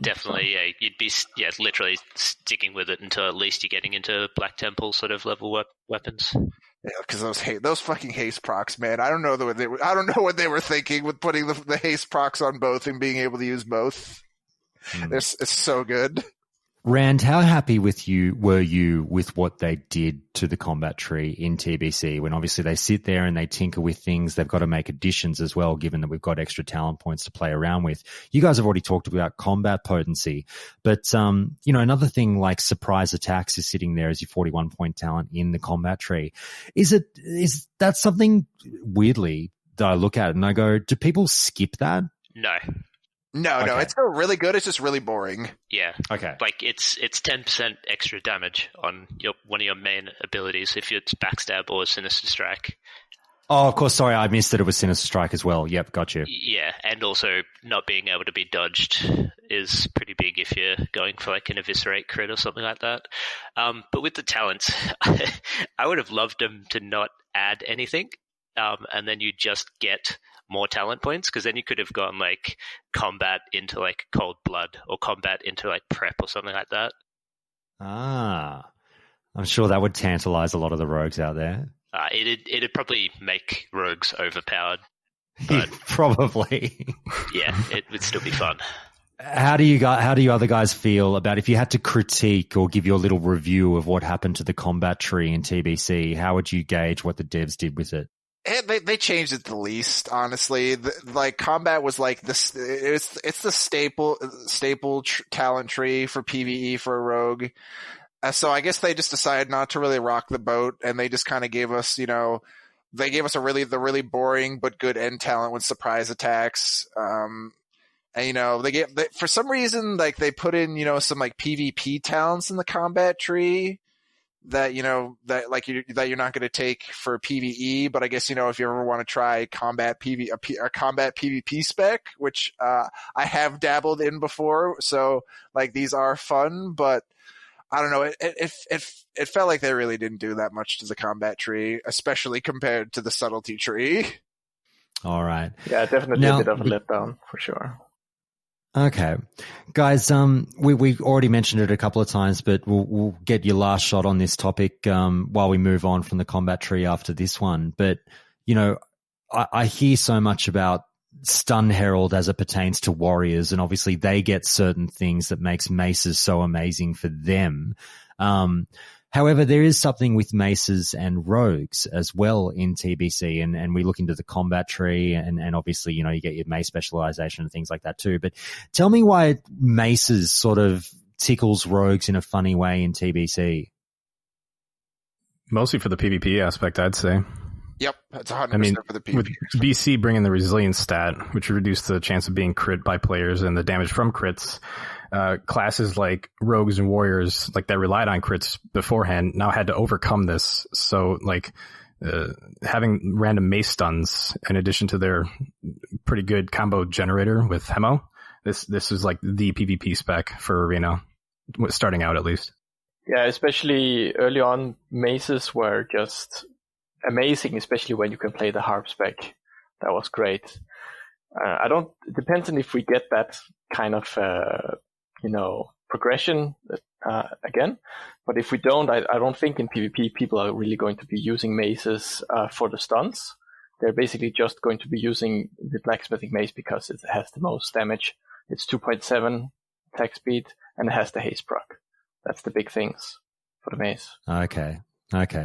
Definitely, yeah. You'd be literally sticking with it until at least you're getting into Black Temple sort of level weapons. Yeah, because those fucking haste procs, man. I don't know what they were thinking with putting the haste procs on both and being able to use both. It's so good. Rand, how happy were you with what they did to the combat tree in TBC, when obviously they sit there and they tinker with things? They've got to make additions as well, given that we've got extra talent points to play around with. You guys have already talked about combat potency, but another thing like surprise attacks is sitting there as your 41-point talent in the combat tree. Is that something weirdly that I look at and I go, do people skip that? No, Okay. It's still really good. It's just really boring. Yeah. Okay. Like it's 10% extra damage on one of your main abilities if it's Backstab or Sinister Strike. Oh, of course. Sorry, I missed that it was Sinister Strike as well. Yep, got you. Yeah, and also not being able to be dodged is pretty big if you're going for like an Eviscerate crit or something like that. But with the talents, I would have loved them to not add anything, and then you just get more talent points, because then you could have gone like combat into like Cold Blood or combat into like Prep or something like that. Ah, I'm sure that would tantalize a lot of the rogues out there. It'd probably make rogues overpowered, but probably. Yeah, it would still be fun. How do you other guys feel about, if you had to critique or give your little review of what happened to the combat tree in TBC, how would you gauge what the devs did with it? They changed it the least, honestly. Like combat was like this. It's the staple talent tree for PvE for a rogue. So I guess they just decided not to really rock the boat, and they just kind of gave us, the really boring but good end talent with surprise attacks. And for some reason, like they put in some like PvP talents in the combat tree that you're not going to take for PvE, but I guess if you ever want to try a combat PvP spec, which I have dabbled in before, so like these are fun, but I don't know, it felt like they really didn't do that much to the combat tree, especially compared to the subtlety tree. All right. Yeah, definitely a bit of a letdown for sure. Okay, guys, we've already mentioned it a couple of times, but we'll get your last shot on this topic while we move on from the combat tree after this one. But I hear so much about Stun Herald as it pertains to warriors, and obviously they get certain things that makes maces so amazing for them. However, there is something with maces and rogues as well in TBC, and we look into the combat tree, and obviously, you get your mace specialization and things like that too. But tell me why maces sort of tickles rogues in a funny way in TBC. Mostly for the PvP aspect, I'd say. Yep, that's 100% for the PvP. With BC bringing the resilience stat, which reduced the chance of being crit by players and the damage from crits, classes like rogues and warriors, like that relied on crits beforehand, now had to overcome this. So like having random mace stuns in addition to their pretty good combo generator with Hemo, this is like the PvP spec for Arena, starting out at least. Yeah, especially early on, maces were just amazing, especially when you can play the harp spec. That was great. It depends on if we get that kind of progression again. But if we don't, I don't think in PvP people are really going to be using maces for the stuns. They're basically just going to be using the blacksmithing mace because it has the most damage. It's 2.7 attack speed and it has the haste proc. That's the big things for the mace. Okay.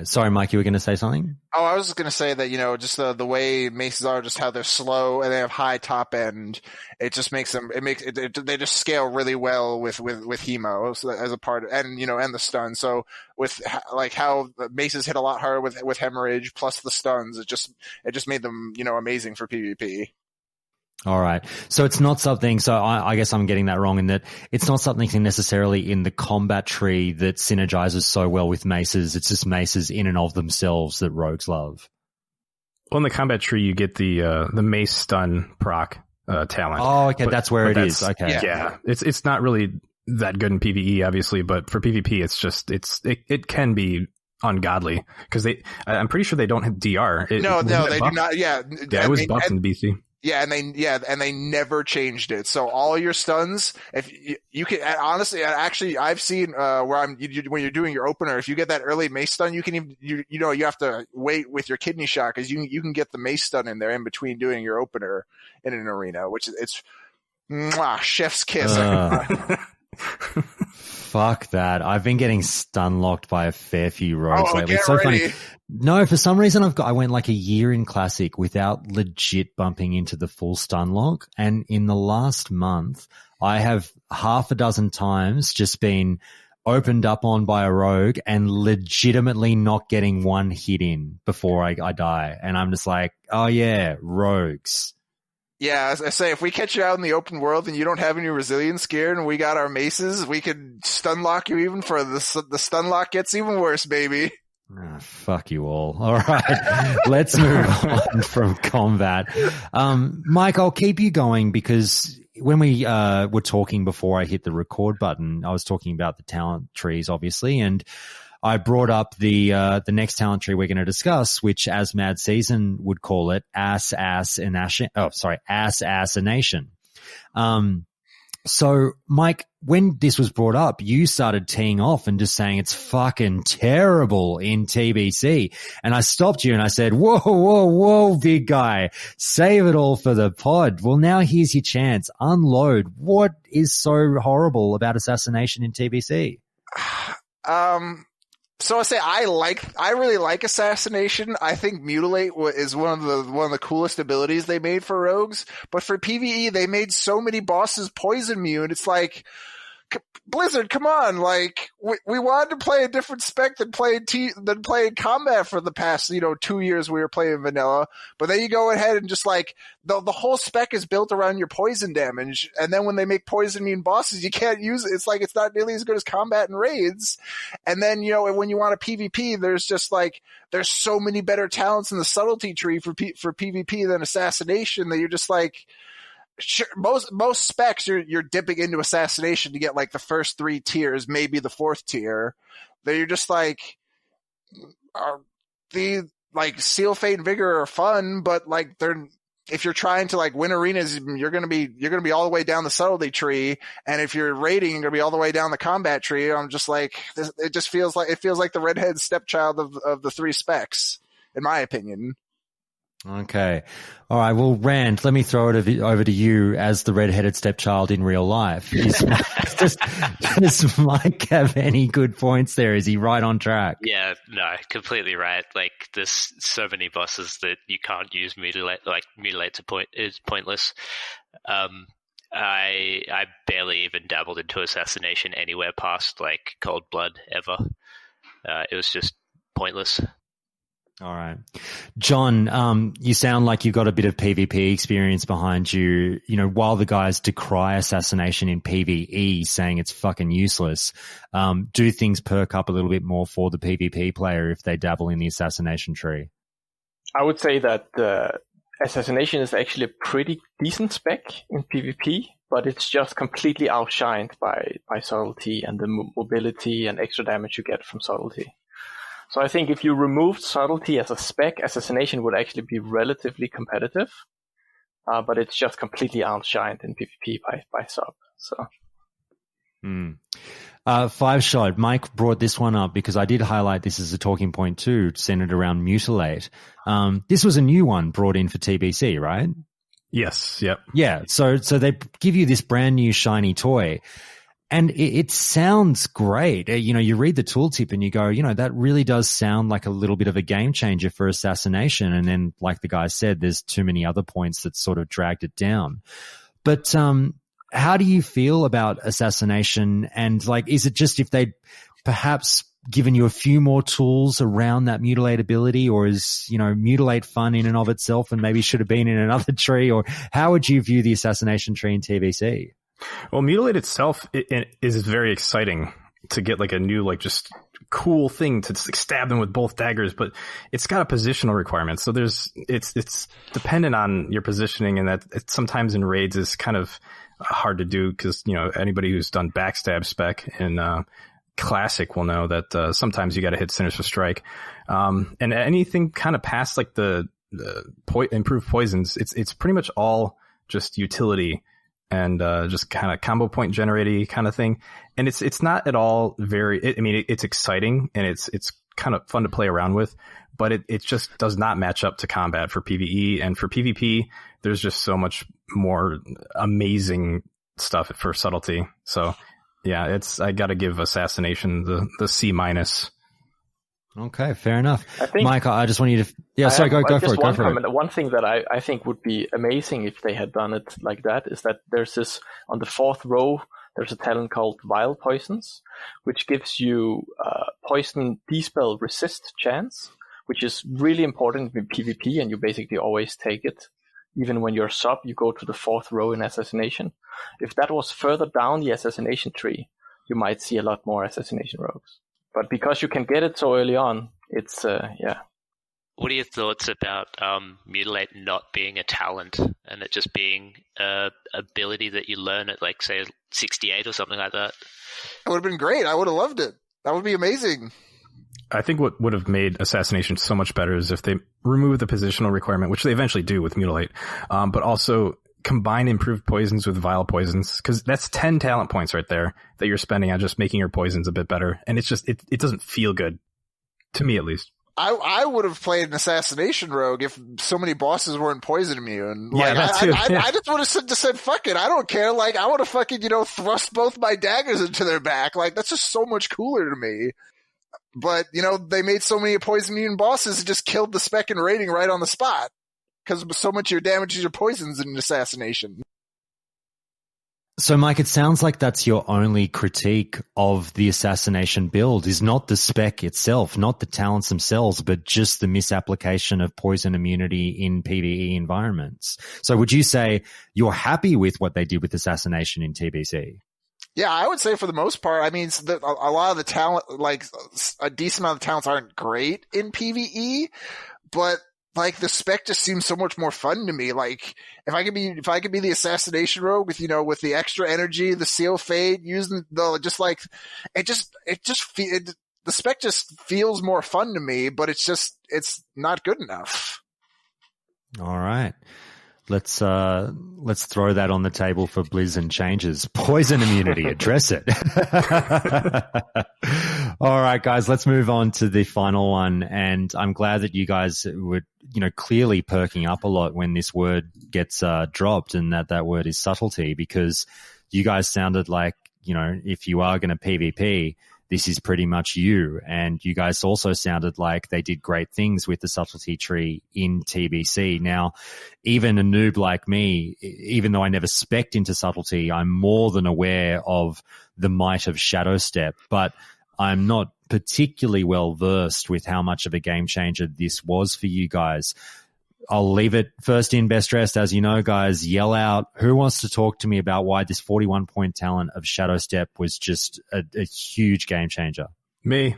Sorry, Mike, you were going to say something? Oh, I was just going to say that, just the way maces are, just how they're slow and they have high top end, it just makes them, they just scale really well with Hemo as a part of, and the stun. So with like how maces hit a lot harder with hemorrhage plus the stuns, it just made them, amazing for PvP. All right. So it's not something, so I guess I'm getting that wrong in that it's not something necessarily in the combat tree that synergizes so well with maces. It's just maces in and of themselves that rogues love. On the combat tree, you get the mace stun proc talent. Oh, okay, that's where it is. Okay, yeah, it's not really that good in PvE, obviously, but for PvP, it's just it can be ungodly because I'm pretty sure they don't have DR. No, they do not. Yeah, it was buffed in BC. Yeah, and they never changed it. So all your stuns, if you can, honestly, actually, I've seen when you're doing your opener, if you get that early mace stun, you can even you have to wait with your kidney shot because you can get the mace stun in there in between doing your opener in an arena, which it's chef's kiss. Fuck that. I've been getting stun locked by a fair few rogues lately. It's so ready. funny. No, for some reason I went like a year in Classic without legit bumping into the full stun lock. And in the last month, I have half a dozen times just been opened up on by a rogue and legitimately not getting one hit in before I die. And I'm just like, oh yeah, rogues. Yeah, as I say, if we catch you out in the open world and you don't have any resilience gear and we got our maces, we could stun lock you even for the stun lock gets even worse, baby. Oh, fuck you all. All right, let's move on from combat. Mike, I'll keep you going because when we were talking before I hit the record button, I was talking about the talent trees, obviously, and I brought up the next talent tree we're going to discuss, which, as Mad Season would call it, assassination. So, Mike, when this was brought up, you started teeing off and just saying it's fucking terrible in TBC. And I stopped you and I said, whoa, big guy, save it all for the pod. Well, now here's your chance. Unload. What is so horrible about assassination in TBC? So I say I really like assassination. I think mutilate is one of the coolest abilities they made for rogues. But for PvE, they made so many bosses poison immune. It's like, Blizzard, come on! Like we wanted to play a different spec than playing combat for the past 2 years. We were playing vanilla, but then you go ahead and just like the whole spec is built around your poison damage, and then when they make poison immune bosses, you can't use it. It's like it's not nearly as good as combat and raids. And then when you want a PvP, there's so many better talents in the subtlety tree for PvP than assassination that you're just like. Sure, most specs you're dipping into assassination to get like the first 3 tiers, maybe the 4th tier. That you're just like, the like Seal, Fate, and Vigor are fun, but like if you're trying to like win arenas, you're gonna be all the way down the subtlety tree, and if you're raiding, you're gonna be all the way down the combat tree. I'm just like, it feels like the redhead stepchild of the 3 specs, in my opinion. Okay. All right. Well, Rand, let me throw it over to you as the redheaded stepchild in real life. Does Mike have any good points there? Is he right on track? Yeah, no, completely right. Like, there's so many bosses that you can't use mutilate to point is pointless. I barely even dabbled into assassination anywhere past like Cold Blood ever. It was just pointless. All right. John, you sound like you've got a bit of PvP experience behind you. While the guys decry assassination in PvE, saying it's fucking useless, do things perk up a little bit more for the PvP player if they dabble in the assassination tree? I would say that assassination is actually a pretty decent spec in PvP, but it's just completely outshined by subtlety and the mobility and extra damage you get from subtlety. So I think if you removed subtlety as a spec, assassination would actually be relatively competitive, but it's just completely outshined in PvP by sub. So, 5-shot. Mike brought this one up because I did highlight this as a talking point too, centered around mutilate. This was a new one brought in for TBC, right? Yes. Yep. Yeah. So they give you this brand new shiny toy. And it sounds great. You read the tooltip and you go, that really does sound like a little bit of a game changer for assassination. And then, like the guy said, there's too many other points that sort of dragged it down. But how do you feel about assassination? And like, is it just if they'd perhaps given you a few more tools around that mutilate ability, or is, mutilate fun in and of itself and maybe should have been in another tree? Or how would you view the assassination tree in TBC? Well, mutilate itself is very exciting to get like a new, like just cool thing to just stab them with both daggers, but it's got a positional requirement. So it's dependent on your positioning, and that it sometimes in raids is kind of hard to do because, you know, anybody who's done backstab spec in Classic will know that sometimes you got to hit Sinister Strike. And anything kind of past like the improved poisons, it's pretty much all just utility and just kind of combo point generating kind of thing. And it's not at all it's exciting and it's kind of fun to play around with, but it just does not match up to combat for PvE. And for PvP, there's just so much more amazing stuff for subtlety. So yeah, I got to give Assassination the C-. Okay, fair enough. I think, Mike, I just want you to... Yeah, sorry, go for it. One thing that I think would be amazing if they had done it like that is that there's this, on the 4th row, there's a talent called Vile Poisons, which gives you poison dispel resist chance, which is really important in PvP, and you basically always take it. Even when you're sub, you go to the 4th row in Assassination. If that was further down the Assassination tree, you might see a lot more Assassination rogues. But because you can get it so early on, it's, yeah. What are your thoughts about Mutilate not being a talent and it just being an ability that you learn at, like, say, 68 or something like that? It would have been great. I would have loved it. That would be amazing. I think what would have made Assassination so much better is if they removed the positional requirement, which they eventually do with Mutilate, but also combine improved poisons with vile poisons, because that's 10 talent points right there that you're spending on just making your poisons a bit better. And it's just, it doesn't feel good, to me at least. I would have played an Assassination Rogue if so many bosses weren't poison immune. Yeah, like, that too. I just would have said, fuck it, I don't care. Like, I would have fucking, thrust both my daggers into their back. Like, that's just so much cooler to me. But, they made so many poison immune bosses, it just killed the spec and rating right on the spot. Because so much of your damage is your poisons in an assassination. So, Mike, it sounds like that's your only critique of the assassination build, is not the spec itself, not the talents themselves, but just the misapplication of poison immunity in PvE environments. So would you say you're happy with what they did with assassination in TBC? Yeah, I would say for the most part. I mean, a lot of the talent, like a decent amount of talents aren't great in PvE, but like the spec just seems so much more fun to me. Like if I could be the assassination rogue with, with the extra energy, the seal fade, using the the spec just feels more fun to me, but it's not good enough. All right. Let's throw that on the table for Blizz and changes. Poison immunity, address it. All right, guys, let's move on to the final one. And I'm glad that you guys were, clearly perking up a lot when this word gets dropped, and that word is subtlety, because you guys sounded like, if you are going to PvP, this is pretty much you. And you guys also sounded like they did great things with the subtlety tree in TBC. Now, even a noob like me, even though I never spec'd into subtlety, I'm more than aware of the might of Shadow Step, but I'm not particularly well versed with how much of a game changer this was for you guys. I'll leave it first in, best dressed. As you know, guys, yell out. Who wants to talk to me about why this 41-point talent of Shadow Step was just a huge game changer? Me.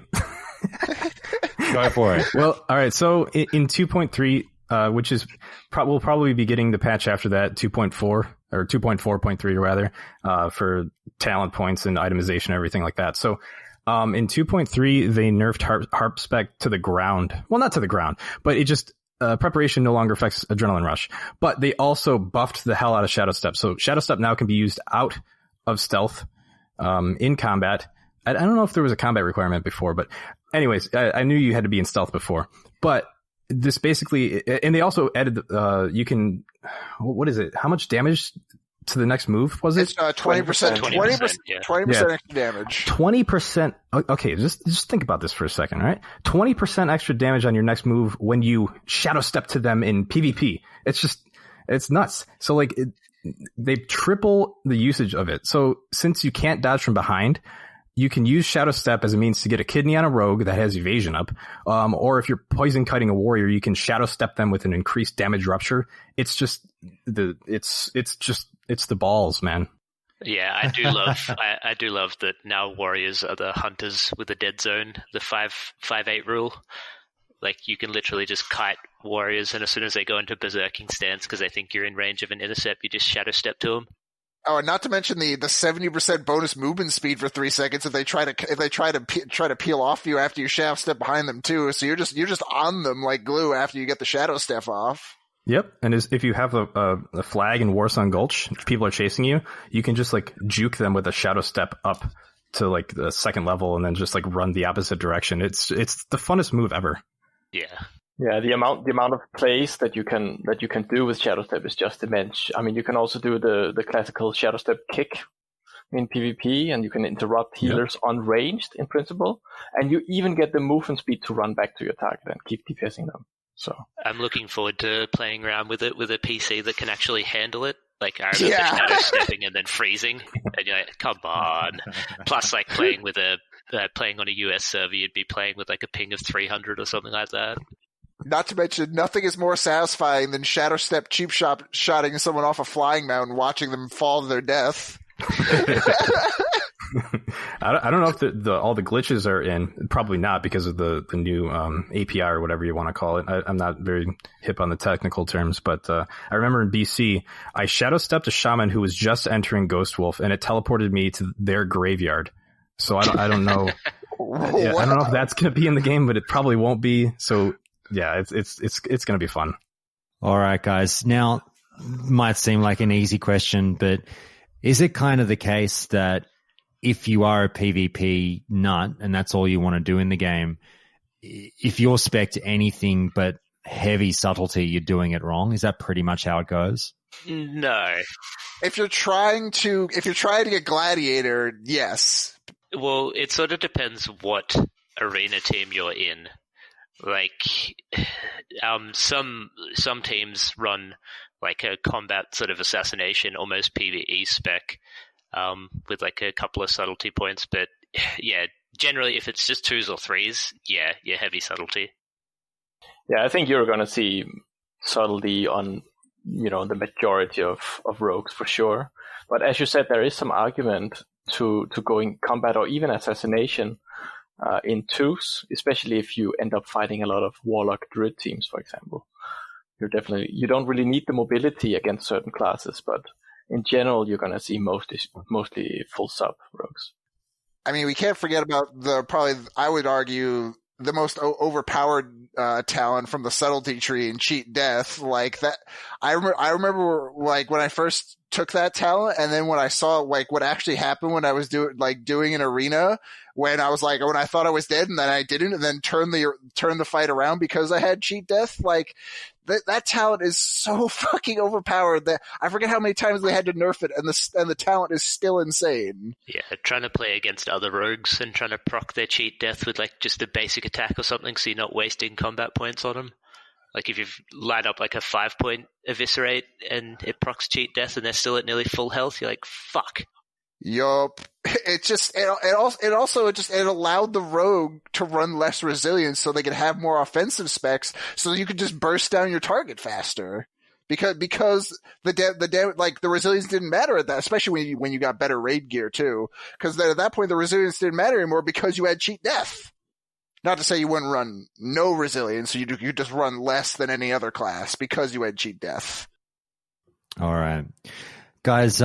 Go for it. Well, all right. So in 2.3, which is we'll probably be getting the patch after that, 2.4 or 2.4.3 rather, for talent points and itemization and everything like that. So in 2.3, they nerfed harp spec to the ground. Well, not to the ground, but it just... preparation no longer affects Adrenaline Rush, but they also buffed the hell out of Shadow Step. So Shadow Step now can be used out of stealth in combat. I don't know if there was a combat requirement before, but anyways, I knew you had to be in stealth before. But this basically, and they also added, you can, what is it? How much damage to the next move was it? It's 20%. 20% extra damage. 20%. Okay, just think about this for a second, all right? 20% extra damage on your next move when you Shadow Step to them in PvP. It's nuts. So like, they triple the usage of it. So since you can't dodge from behind, you can use Shadow Step as a means to get a kidney on a rogue that has evasion up. Or if you're poison cutting a warrior, you can Shadow Step them with an increased damage rupture. It's just it's the balls, man. Yeah, I do love I do love that now warriors are the hunters with the dead zone, the 5-8 rule. Like, you can literally just kite warriors, and as soon as they go into berserking stance because they think you're in range of an intercept, you just shadow step to them. Oh, and not to mention the 70% bonus movement speed for 3 seconds if they try to peel off you after you shadow step behind them too. So you're just on them like glue after you get the shadow step off. Yep, and if you have a flag in Warsong Gulch, if people are chasing you, you can just like juke them with a shadow step up to like the second level, and then just like run the opposite direction. It's the funnest move ever. Yeah, the amount of plays that you can do with Shadow Step is just immense. I mean, you can also do the classical Shadow Step kick in PvP, and you can interrupt healers unranged in principle, and you even get the movement speed to run back to your target and keep DPSing them. So I'm looking forward to playing around with it with a PC that can actually handle it. Like, I remember shadow stepping and then freezing, and you're like, come on. Plus, like, playing on a US server, you'd be playing with like a ping of 300 or something like that. Not to mention, nothing is more satisfying than shadow step cheap shotting someone off a flying mountain, watching them fall to their death. I don't know if all the glitches are in. Probably not, because of the new API or whatever you want to call it. I'm not very hip on the technical terms, but I remember in BC, I shadow stepped a shaman who was just entering Ghost Wolf, and it teleported me to their graveyard. So I don't know. Yeah, I don't know if that's going to be in the game, but it probably won't be. So yeah, it's going to be fun. All right, guys. Now, might seem like an easy question, but is it kind of the case that if you are a PvP nut and that's all you want to do in the game, if you're spec'd anything but heavy subtlety, you're doing it wrong? Is that pretty much how it goes? No. If you're trying to get Gladiator, yes. Well, it sort of depends what arena team you're in. Like, some teams run like a combat sort of assassination, almost PvE spec, with like a couple of subtlety points. But yeah, generally, if it's just 2s or 3s, yeah, you're heavy subtlety. Yeah, I think you're going to see subtlety on, the majority of rogues for sure. But as you said, there is some argument to going combat or even assassination in 2s, especially if you end up fighting a lot of Warlock Druid teams, for example. You don't really need the mobility against certain classes, but in general, you're going to see mostly full sub rogues. I mean, we can't forget about I would argue, the most overpowered talent from the subtlety tree in Cheat Death. Like that, I remember like when I first took that talent, and then when I saw like what actually happened when I was doing an arena, when I thought I was dead and then I didn't, and then turned the fight around because I had Cheat Death. Like that talent is so fucking overpowered that I forget how many times they had to nerf it, and the talent is still insane. Yeah, trying to play against other rogues and trying to proc their Cheat Death with like just a basic attack or something, so you're not wasting combat points on them. Like if you've lined up like a 5-point eviscerate and it procs Cheat Death and they're still at nearly full health, you're like, fuck. Yup. It allowed the rogue to run less resilience so they could have more offensive specs, so you could just burst down your target faster. Because the resilience didn't matter at that, especially when you got better raid gear too. Because at that point the resilience didn't matter anymore because you had Cheat Death. Not to say you wouldn't run no resilience, you just run less than any other class because you had Cheat Death. All right, guys.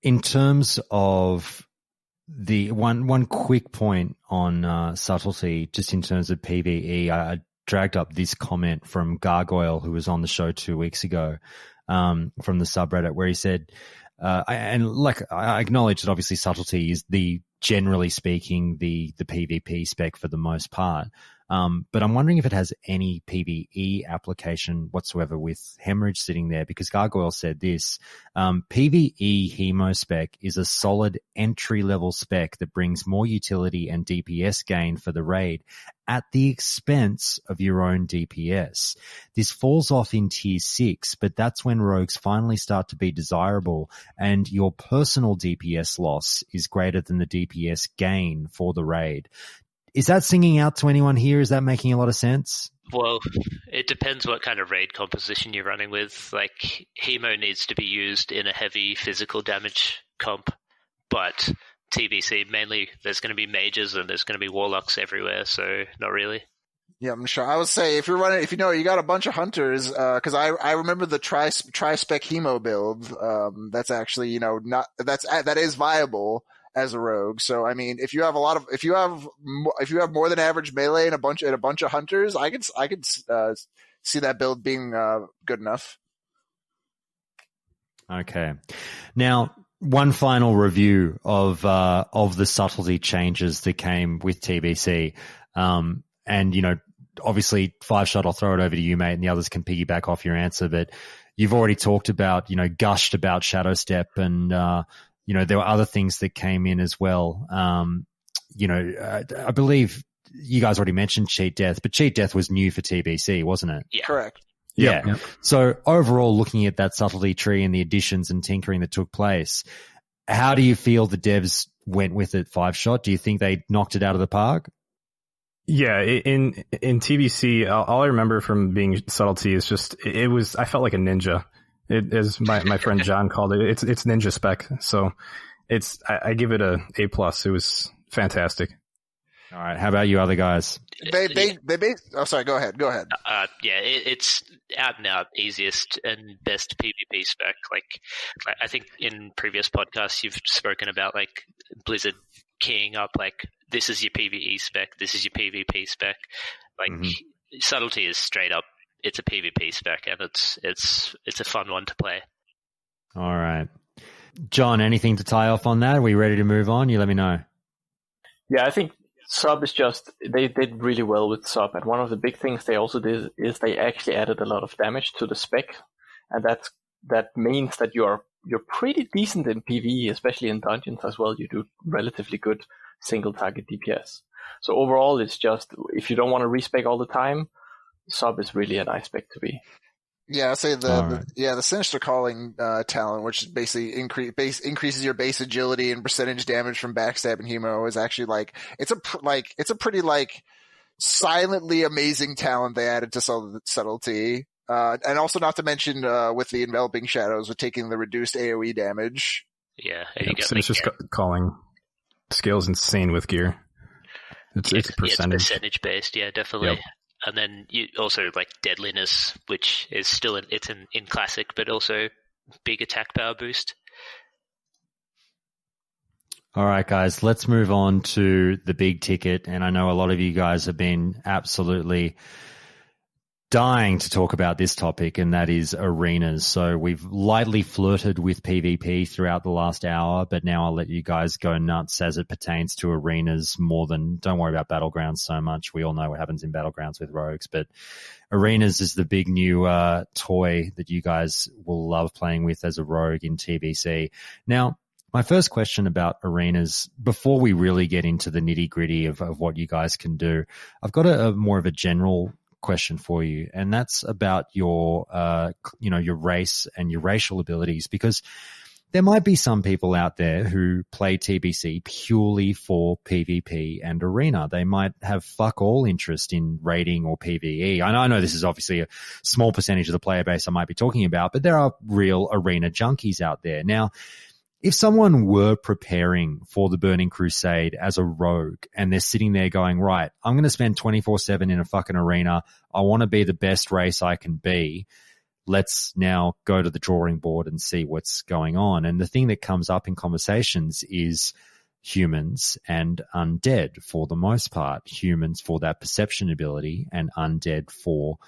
In terms of the one quick point on subtlety, just in terms of PvE, I dragged up this comment from Gargoyle, who was on the show 2 weeks ago, from the subreddit, where he said, I acknowledge that obviously subtlety is generally speaking, the PvP spec for the most part. But I'm wondering if it has any PvE application whatsoever with Hemorrhage sitting there, because Gargoyle said this, PvE Hemo spec is a solid entry-level spec that brings more utility and DPS gain for the raid at the expense of your own DPS. This falls off in tier 6, but that's when rogues finally start to be desirable and your personal DPS loss is greater than the DPS gain for the raid. Is that singing out to anyone here? Is that making a lot of sense? Well, it depends what kind of raid composition you're running with. Like, Hemo needs to be used in a heavy physical damage comp, but TBC, mainly there's going to be mages and there's going to be warlocks everywhere, so not really. Yeah, I'm sure. I would say if you got a bunch of hunters, because I remember the tri-spec Hemo build. That's actually, that is viable as a rogue. So I mean, if you have more than average melee and a bunch of hunters, I could see that build being good enough. Okay, now one final review of the subtlety changes that came with TBC, and obviously 5-shot, I'll throw it over to you, mate, and the others can piggyback off your answer. But you've already talked about, gushed about Shadow Step, and there were other things that came in as well. I believe you guys already mentioned Cheat Death, but Cheat Death was new for TBC, wasn't it? Yeah. Correct. Yeah. Yep. So overall, looking at that subtlety tree and the additions and tinkering that took place, how do you feel the devs went with it 5-shot? Do you think they knocked it out of the park? Yeah, in TBC, all I remember from being subtlety is just I felt like a ninja. It, as my friend John called it, it's ninja spec. So I give it a A+. It was fantastic. All right, how about you other guys? Oh, sorry. Go ahead. It's out and out easiest and best PvP spec. Like I think in previous podcasts you've spoken about like Blizzard keying up like, this is your PvE spec, this is your PvP spec. Like subtlety is straight up, it's a PvP spec, and it's a fun one to play. All right, John, anything to tie off on that? Are we ready to move on? You let me know. Yeah, I think sub is just, they did really well with sub, and one of the big things they also did is they actually added a lot of damage to the spec, and that means that you're pretty decent in PvE, especially in dungeons as well. You do relatively good single target DPS. So overall, it's just, if you don't want to respec all the time, sub is really a nice spec to be. Yeah, I'd say the Sinister Calling talent, which basically increases your base agility and percentage damage from backstab and hemo, is actually like it's a pretty like silently amazing talent they added to subtlety. And also, not to mention, with the enveloping shadows, with taking the reduced AoE damage. Yeah, and you get Sinister Calling scales insane with gear. It's a percentage. It's percentage based, yeah, definitely. Yep. And then you also like deadliness, which is still in classic, but also big attack power boost. All right, guys, let's move on to the big ticket. And I know a lot of you guys have been absolutely dying to talk about this topic, and that is arenas. So we've lightly flirted with PvP throughout the last hour, but now I'll let you guys go nuts as it pertains to arenas more than, don't worry about Battlegrounds so much. We all know what happens in Battlegrounds with rogues, but arenas is the big new toy that you guys will love playing with as a rogue in TBC. Now, my first question about arenas, before we really get into the nitty gritty of what you guys can do, I've got a more of a general question for you, and that's about your your race and your racial abilities, because there might be some people out there who play TBC purely for PvP and arena. They might have fuck all interest in raiding or PvE. I know this is obviously a small percentage of the player base I might be talking about, but there are real arena junkies out there. Now, if someone were preparing for the Burning Crusade as a rogue and they're sitting there going, right, I'm going to spend 24/7 in a fucking arena. I want to be the best race I can be. Let's now go to the drawing board and see what's going on. And the thing that comes up in conversations is humans and undead for the most part. Humans for that perception ability and undead for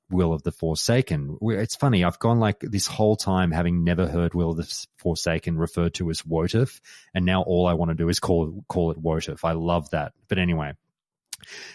Will of the Forsaken. It's funny, I've gone like this whole time having never heard Will of the Forsaken referred to as Wotif, and now all I want to do is call it Wotif. I love that. But anyway,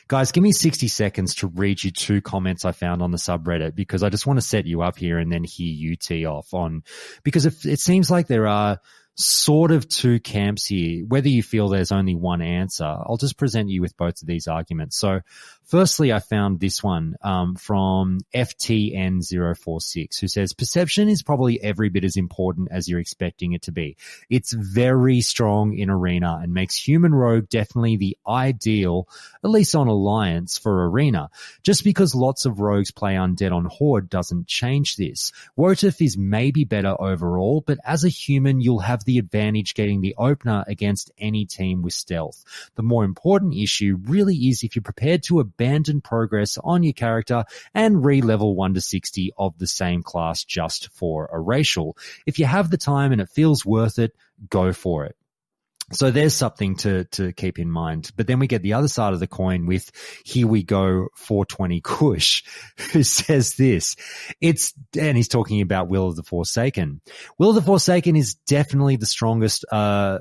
guys, give me 60 seconds to read you 2 comments I found on the subreddit, because I just want to set you up here and then hear you tee off on, because it seems like there are sort of two camps here. Whether you feel there's only one answer, I'll just present you with both of these arguments. So firstly, I found this one from FTN046, who says, perception is probably every bit as important as you're expecting it to be. It's very strong in Arena and makes Human Rogue definitely the ideal, at least on Alliance, for Arena. Just because lots of rogues play undead on Horde doesn't change this. Wotif is maybe better overall, but as a human, you'll have the advantage getting the opener against any team with stealth. The more important issue really is if you're prepared to abandon progress on your character and re-level 1 to 60 of the same class just for a racial. If you have the time and it feels worth it, go for it. So there's something to keep in mind. But then we get the other side of the coin with Here We Go 420 Kush, who says this. And he's talking about Will of the Forsaken. Will of the Forsaken is definitely the strongest, let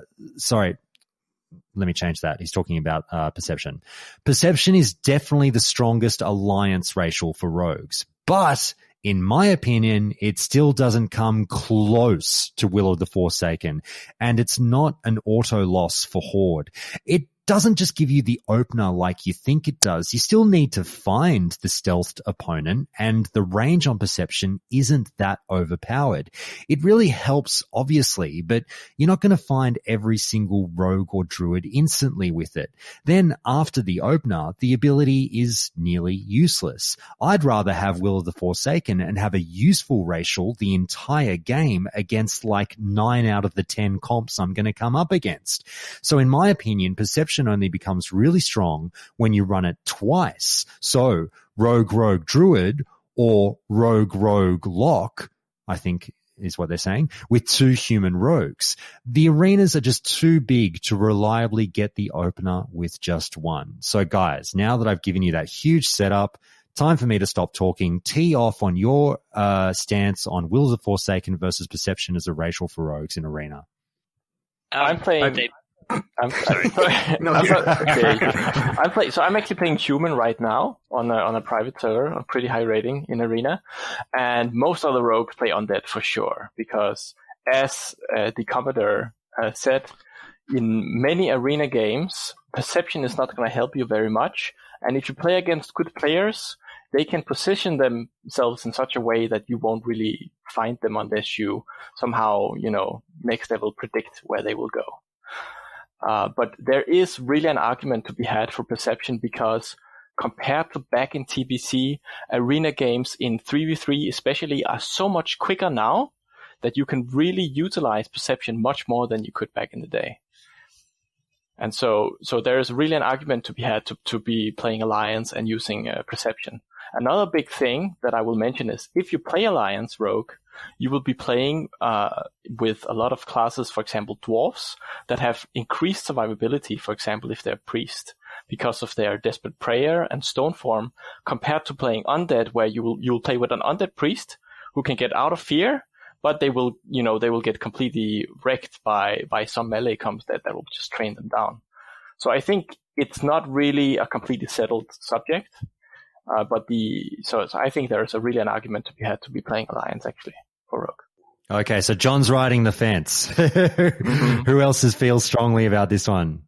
me change that. He's talking about Perception. Perception is definitely the strongest Alliance racial for rogues. But in my opinion, it still doesn't come close to Will of the Forsaken, and it's not an auto loss for Horde. It doesn't just give you the opener like you think it does. You still need to find the stealthed opponent, and the range on Perception isn't that overpowered. It really helps, obviously, but you're not going to find every single rogue or druid instantly with it. Then after the opener, the ability is nearly useless. I'd rather have Will of the Forsaken and have a useful racial the entire game against like 9 out of the 10 comps I'm going to come up against. So in my opinion, Perception only becomes really strong when you run it twice. So Rogue Druid or Rogue Lock, I think is what they're saying, with 2 human rogues. The arenas are just too big to reliably get the opener with just one. So guys, now that I've given you that huge setup, time for me to stop talking. Tee off on your stance on Will of the Forsaken versus Perception as a racial for rogues in Arena. I'm playing... I'm sorry. No, okay. I'm actually playing human right now on a private server, a pretty high rating in Arena, and most of the rogues play undead for sure because, as the Commodore said, in many Arena games, Perception is not going to help you very much, and if you play against good players, they can position themselves in such a way that you won't really find them unless you somehow, next level predict where they will go. But there is really an argument to be had for Perception because compared to back in TBC, Arena games in 3v3 especially are so much quicker now that you can really utilize Perception much more than you could back in the day. And so there is really an argument to be had to be playing Alliance and using Perception. Another big thing that I will mention is if you play Alliance Rogue, you will be playing with a lot of classes, for example, dwarves, that have increased survivability, for example, if they're priest, because of their Desperate Prayer and Stone Form, compared to playing undead, where you'll play with an undead priest who can get out of fear, but they will get completely wrecked by some melee comps that will just train them down. So I think it's not really a completely settled subject. So I think there is really an argument to be had to be playing Alliance actually for Rogue. Okay, so John's riding the fence. Who else feels strongly about this one?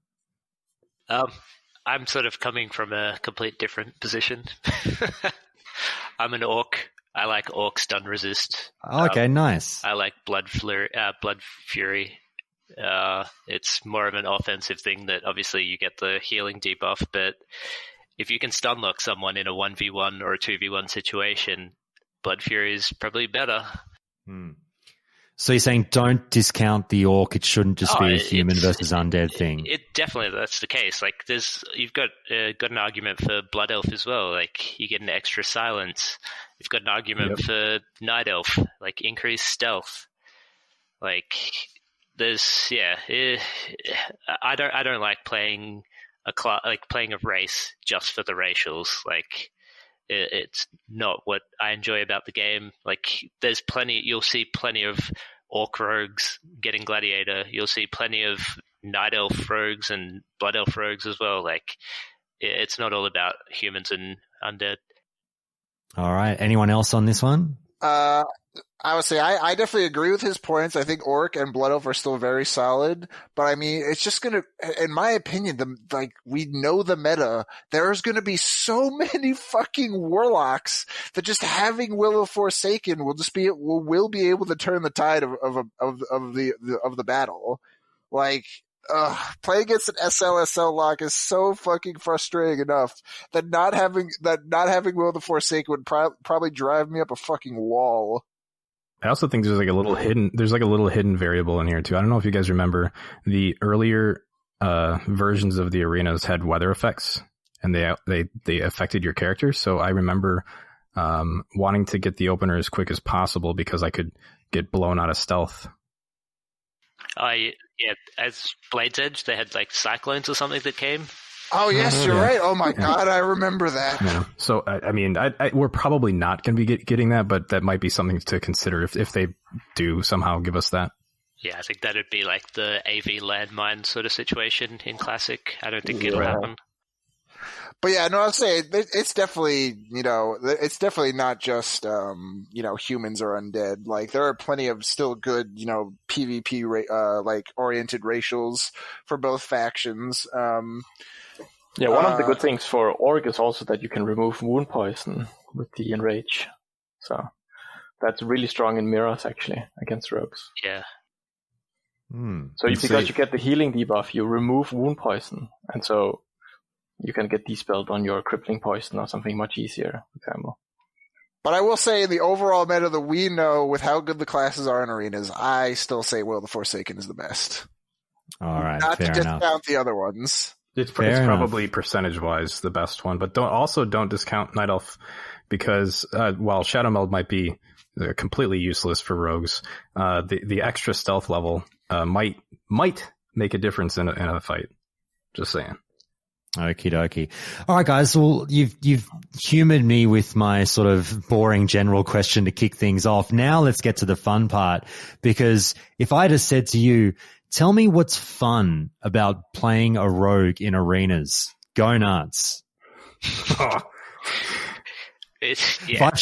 I'm sort of coming from a complete different position. I'm an orc. I like orc stun resist. Okay, nice. I like blood fury. It's more of an offensive thing that obviously you get the healing debuff, but if you can stun lock someone in a 1v1 or a 2v1 situation, Blood Fury is probably better. So you're saying don't discount the orc, it shouldn't just be a human versus undead thing. It definitely, that's the case. Like you've got an argument for Blood Elf as well. Like you get an extra silence. You've got an argument for Night Elf, like increased stealth. Like there's I don't like playing playing a race just for the racials. Like it's not what I enjoy about the game. Like you'll see plenty of orc rogues getting gladiator. You'll see plenty of night elf rogues and blood elf rogues as well. Like it's not all about humans and undead. All right. Anyone else on this one? I would say I definitely agree with his points. I think Orc and Blood Elf are still very solid, but I mean, it's just gonna, in my opinion, we know the meta. There's gonna be so many fucking warlocks that just having Will of Forsaken will be able to turn the tide of the battle. Like, playing against an SLSL lock is so fucking frustrating enough that not having Will of the Forsaken would probably drive me up a fucking wall. I also think there's like a little hidden variable in here too. I don't know if you guys remember the earlier versions of the arenas had weather effects, and they affected your character. So I remember wanting to get the opener as quick as possible because I could get blown out of stealth. Yeah, as Blade's Edge, they had like cyclones or something that came. Oh, yes, you're right. Oh, my God, I remember that. Yeah. So, I mean, we're probably not going to be getting that, but that might be something to consider if they do somehow give us that. Yeah, I think that would be like the AV landmine sort of situation in Classic. I don't think it'll happen. But yeah, no, I'll say it's definitely, it's definitely not just, humans are undead. Like, there are plenty of still good, PvP, oriented racials for both factions. Yeah, one of the good things for Orc is also that you can remove wound poison with the Enrage. So that's really strong in mirrors, actually, against rogues. Yeah. So because you get the healing debuff, you remove wound poison. And so you can get dispelled on your crippling poison or something much easier, for example. But I will say, in the overall meta that we know, with how good the classes are in arenas, I still say Will the Forsaken is the best. All right, not fair to enough. discount the other ones. It's probably percentage-wise the best one, but don't discount Night Elf because while Shadow Meld might be completely useless for rogues, the extra stealth level might make a difference in a fight. Just saying. Okie dokie. All right, guys. Well, you've humored me with my sort of boring general question to kick things off. Now let's get to the fun part, because if I just said to you, tell me what's fun about playing a rogue in arenas, go nuts. Yeah. Five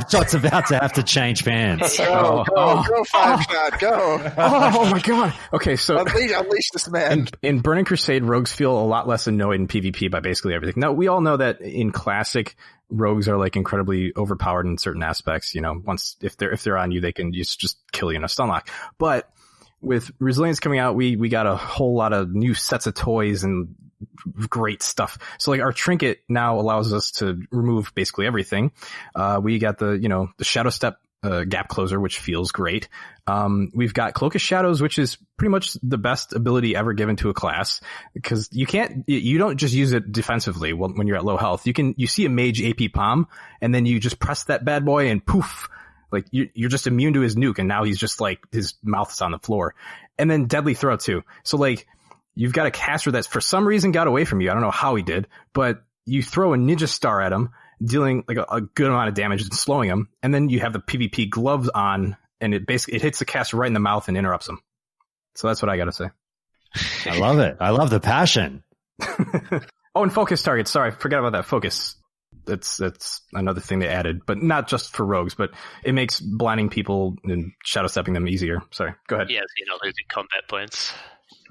shots about to have to change pants. Go 5-shot, go. Oh my God. Okay, so unleash this man. In Burning Crusade, rogues feel a lot less annoyed in PvP by basically everything. Now, we all know that in Classic, rogues are like incredibly overpowered in certain aspects. Once if they're on you, they can just kill you in a stun lock. But with Resilience coming out, we got a whole lot of new sets of toys and great stuff. So like our trinket now allows us to remove basically everything. We got the Shadow Step gap closer, which feels great. We've got Cloak of Shadows, which is pretty much the best ability ever given to a class, because you don't just use it defensively when you're at low health. You see a mage AP palm, and then you just press that bad boy and poof, like you're just immune to his nuke, and now he's just like his mouth is on the floor. And then Deadly Throw too. So like you've got a caster that's for some reason got away from you. I don't know how he did, but you throw a ninja star at him, dealing like a good amount of damage and slowing him, and then you have the PvP gloves on, and it hits the caster right in the mouth and interrupts him. So that's what I got to say. I love it. I love the passion. Oh, and focus targets. Sorry, I forgot about that. Focus. That's another thing they added, but not just for rogues, but it makes blinding people and shadow stepping them easier. Sorry, go ahead. Yeah, losing combat points.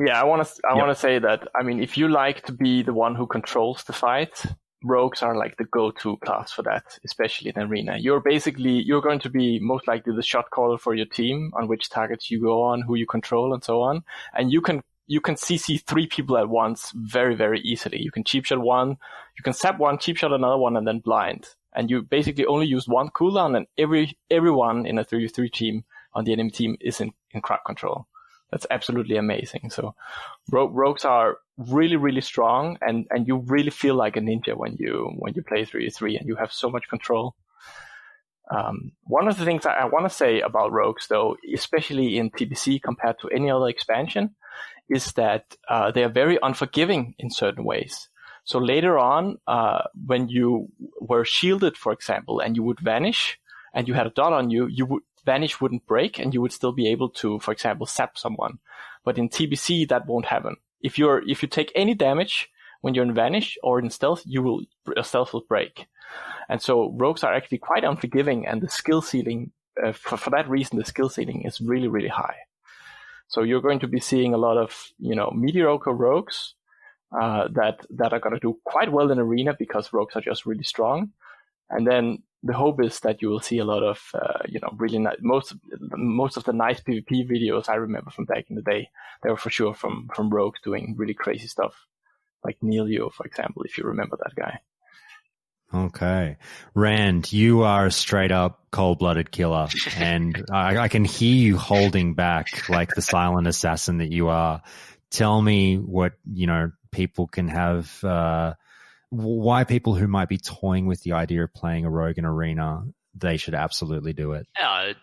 Yeah, I want to say that, I mean, if you like to be the one who controls the fight, rogues are like the go-to class for that, especially in arena. You're going to be most likely the shot caller for your team, on which targets you go on, who you control, and so on. And you can CC 3 people at once very, very easily. You can cheap shot one, you can sap one, cheap shot another one, and then blind. And you basically only use one cooldown, and everyone in a 3v3 team on the enemy team is in crowd control. That's absolutely amazing. So rogues are really, really strong, and you really feel like a ninja when you play 3v3, and you have so much control. One of the things I want to say about rogues, though, especially in TBC compared to any other expansion, is that they are very unforgiving in certain ways. So later on, when you were shielded, for example, and you would vanish, and you had a dot on you, vanish wouldn't break, and you would still be able to, for example, sap someone. But in TBC, that won't happen. If you take any damage when you're in vanish or in stealth, stealth will break. And so rogues are actually quite unforgiving, and the skill ceiling for that reason, the skill ceiling is really, really high. So you're going to be seeing a lot of, mediocre rogues that are going to do quite well in arena because rogues are just really strong. And then the hope is that you will see a lot of, really nice, most of the nice PvP videos I remember from back in the day, they were for sure from rogues doing really crazy stuff, like Neilio, for example, if you remember that guy. Okay. Rand, you are a straight up cold-blooded killer, and I can hear you holding back like the silent assassin that you are. Tell me what, people can have, why people who might be toying with the idea of playing a rogue in arena, they should absolutely do it.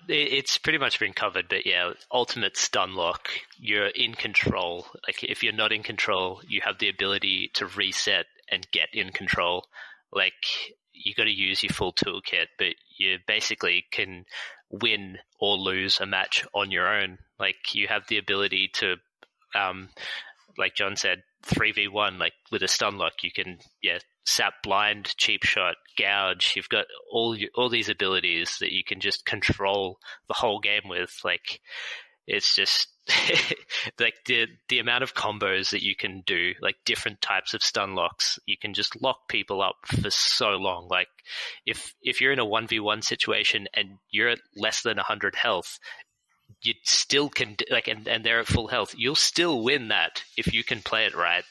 It's pretty much been covered, but yeah, ultimate stun lock, you're in control. Like if you're not in control, you have the ability to reset and get in control. Like you got to use your full toolkit, but you basically can win or lose a match on your own. Like you have the ability to, like John said, 3v1, like with a stun lock, you can, sap blind, cheap shot, gouge. You've got all these abilities that you can just control the whole game with. Like it's just like the amount of combos that you can do, like different types of stun locks. You can just lock people up for so long. Like if you're in a 1v1 situation and you're at less than 100 health, you still can, like, and they're at full health, you'll still win that if you can play it right.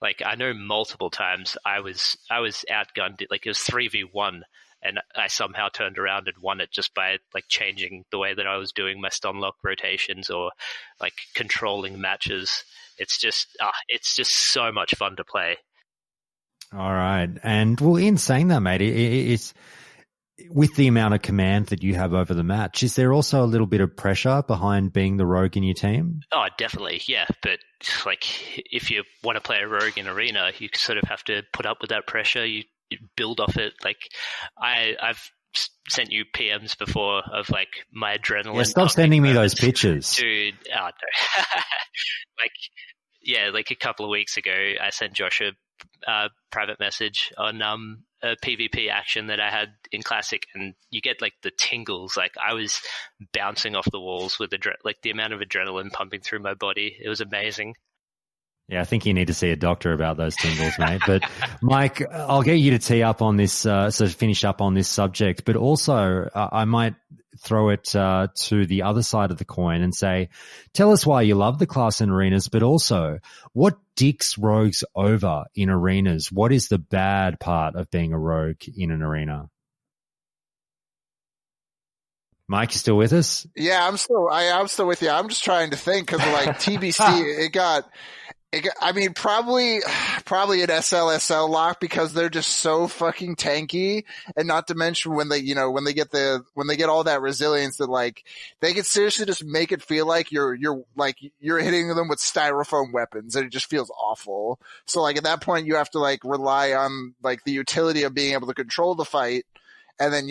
Like I know multiple times I was outgunned. Like it was 3v1 and I somehow turned around and won it just by like changing the way that I was doing my stun lock rotations or like controlling matches. It's just so much fun to play. All right. And well, in saying that, mate, it's with the amount of command that you have over the match, is there also a little bit of pressure behind being the rogue in your team? Oh, definitely. Yeah. But like if you want to play a rogue in arena, you sort of have to put up with that pressure. You build off it. Like I've sent you PMs before of like my adrenaline. Yeah, stop sending me those pictures. Dude, oh no. Like a couple of weeks ago, I sent Josh a private message on a PvP action that I had in Classic, and you get like the tingles. Like I was bouncing off the walls with like the amount of adrenaline pumping through my body. It was amazing. Yeah, I think you need to see a doctor about those tingles, mate. But Mike, I'll get you to tee up on this, so finish up on this subject. But also, I might throw it to the other side of the coin and say, tell us why you love the class in arenas, but also what dicks rogues over in arenas. What is the bad part of being a rogue in an arena? Mike, you still with us? Yeah, I'm still with you. I'm just trying to think because like TBC, it got, I mean, probably an SLSL lock because they're just so fucking tanky, and not to mention when they get all that resilience that like they can seriously just make it feel like you're hitting them with styrofoam weapons, and it just feels awful. So like at that point you have to like rely on like the utility of being able to control the fight, and then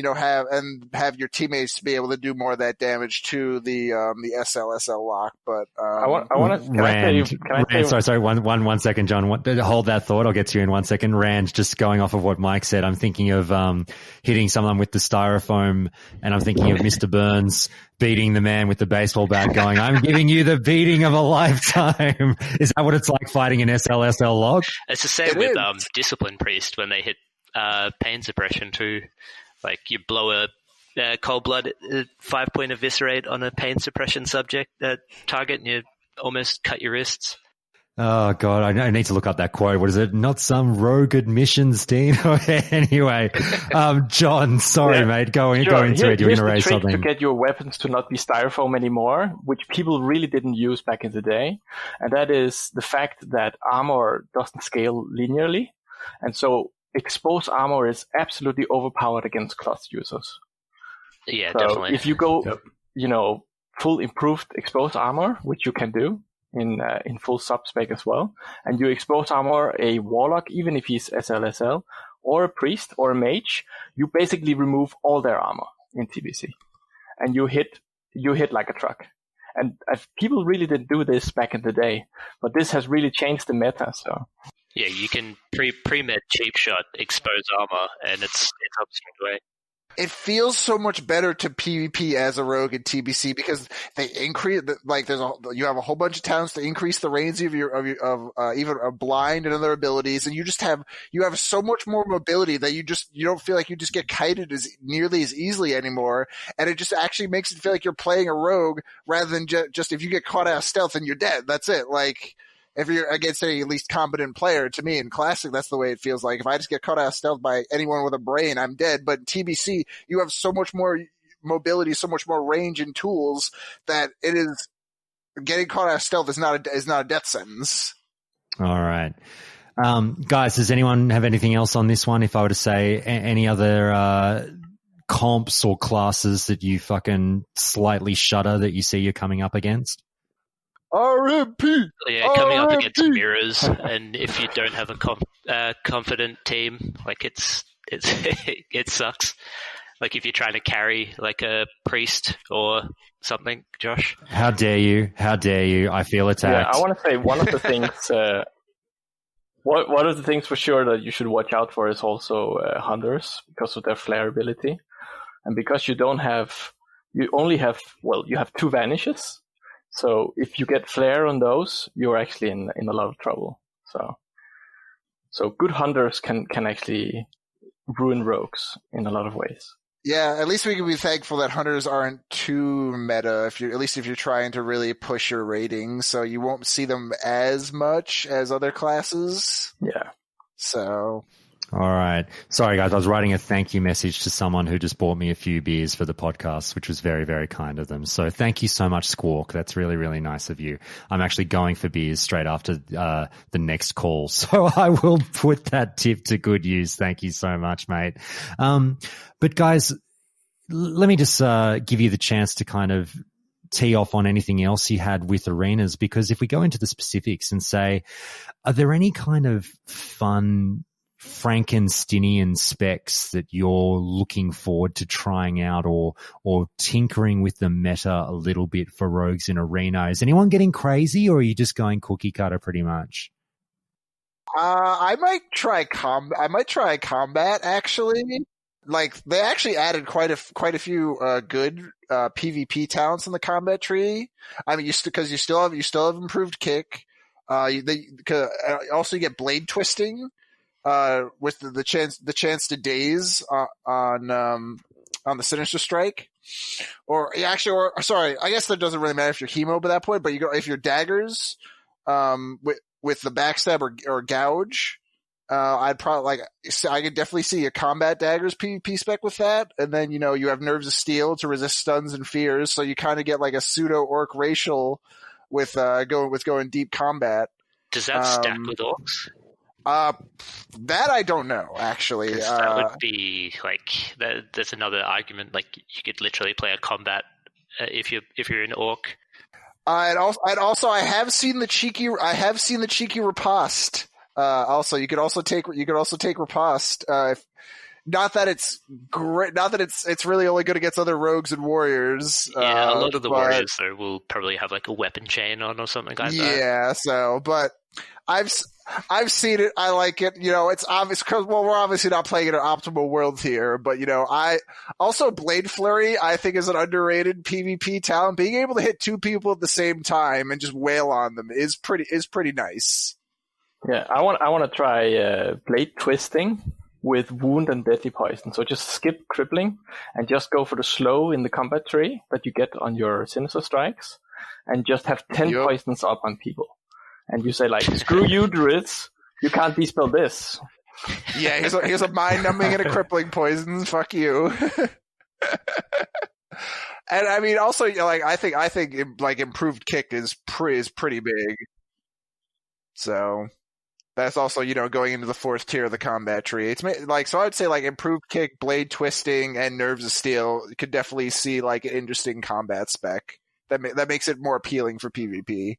have your teammates be able to do more of that damage to the SLSL lock. But I want to Rand. Sorry, one second, John. Hold that thought. I'll get to you in 1 second. Rand, just going off of what Mike said, I'm thinking of hitting someone with the styrofoam, and I'm thinking of Mr. Burns beating the man with the baseball bat, going, "I'm giving you the beating of a lifetime." Is that what it's like fighting an SLSL lock? It's the same with Discipline Priest when they hit pain suppression too. Like you blow a cold blood 5-point eviscerate on a pain suppression target, and you almost cut your wrists. Oh God, I need to look up that quote. What is it? Not some rogue admissions, Dean. Anyway, John, sorry, mate. Go into it. You're going to raise something. To get your weapons to not be styrofoam anymore, which people really didn't use back in the day, and that is the fact that armor doesn't scale linearly, and so exposed armor is absolutely overpowered against clutch users. Yeah, so definitely. If you go, full improved exposed armor, which you can do in full sub spec as well, and you expose armor a warlock, even if he's SLSL, or a priest or a mage, you basically remove all their armor in TBC, and you hit like a truck. And people really didn't do this back in the day, but this has really changed the meta. So. Yeah, you can pre-med cheap shot, expose armor, and it's up straight away. It feels so much better to PvP as a rogue in TBC because they increase, like you have a whole bunch of talents to increase the range of even a blind and other abilities, and you have so much more mobility that you don't feel like you just get kited nearly as easily anymore, and it just actually makes it feel like you're playing a rogue rather than just if you get caught out of stealth and you're dead, that's it. Like, if you're against a at least competent player, to me in Classic, that's the way it feels like. If I just get caught out of stealth by anyone with a brain, I'm dead. But in TBC, you have so much more mobility, so much more range and tools that it is getting caught out of stealth is not a death sentence. All right. Guys, does anyone have anything else on this one? If I were to say any other comps or classes that you fucking slightly shudder that you see you're coming up against? RMP. Yeah, coming up against mirrors, and if you don't have a confident team, like it sucks. Like if you're trying to carry like a priest or something, Josh. How dare you? How dare you? I feel attacked. Yeah, I want to say one of the things. One of the things for sure that you should watch out for is also hunters because of their flare ability, and because you have 2 vanishes. So if you get flare on those, you're actually in a lot of trouble. So good hunters can actually ruin rogues in a lot of ways. Yeah, at least we can be thankful that hunters aren't too meta. If you're trying to really push your rating, so you won't see them as much as other classes. Yeah. So. All right. Sorry, guys. I was writing a thank you message to someone who just bought me a few beers for the podcast, which was very, very kind of them. So thank you so much, Squawk. That's really, really nice of you. I'm actually going for beers straight after the next call. So I will put that tip to good use. Thank you so much, mate. But guys, let me just give you the chance to kind of tee off on anything else you had with arenas, because if we go into the specifics and say, are there any kind of fun Frankensteinian specs that you're looking forward to trying out or tinkering with the meta a little bit for rogues in arena? Is anyone getting crazy, or are you just going cookie cutter pretty much? I might try combat actually. Like they actually added quite a few good PvP talents in the combat tree. I mean, because you still have improved kick. Also you get blade twisting. With the chance to daze on the Sinister Strike, I guess that doesn't really matter if you're hemo by that point. But if you're daggers, with the backstab or gouge, I could definitely see a combat daggers PvP spec with that. And then you have nerves of steel to resist stuns and fears, so you kind of get like a pseudo orc racial with going deep combat. Does that stack with orcs? That I don't know, actually. That would be like there's another argument. Like you could literally play a combat if you're an orc. And also, I have seen the cheeky riposte. Also, you could also take riposte. Not that it's great. Not that it's really only good against other rogues and warriors. Yeah, a lot of the warriors though will probably have like a weapon chain on or something like that. Yeah. So, but I've seen it. I like it. It's obvious because we're obviously not playing in an optimal world here. But I also Blade Flurry. I think is an underrated PvP talent. Being able to hit 2 people at the same time and just wail on them is pretty nice. Yeah, I want to try blade twisting with wound and deadly poison. So just skip crippling and just go for the slow in the combat tree that you get on your Sinister Strikes, and just have 10 poisons up on people. And you say like, screw you, druids, you can't dispel this. Yeah, here's a mind numbing and a crippling poison. Fuck you. And I mean, also, like I think like improved kick is pretty big. So that's also going into the 4th tier of the combat tree. It's like, so I would say like improved kick, blade twisting, and nerves of steel. You could definitely see like an interesting combat spec that makes it more appealing for PvP.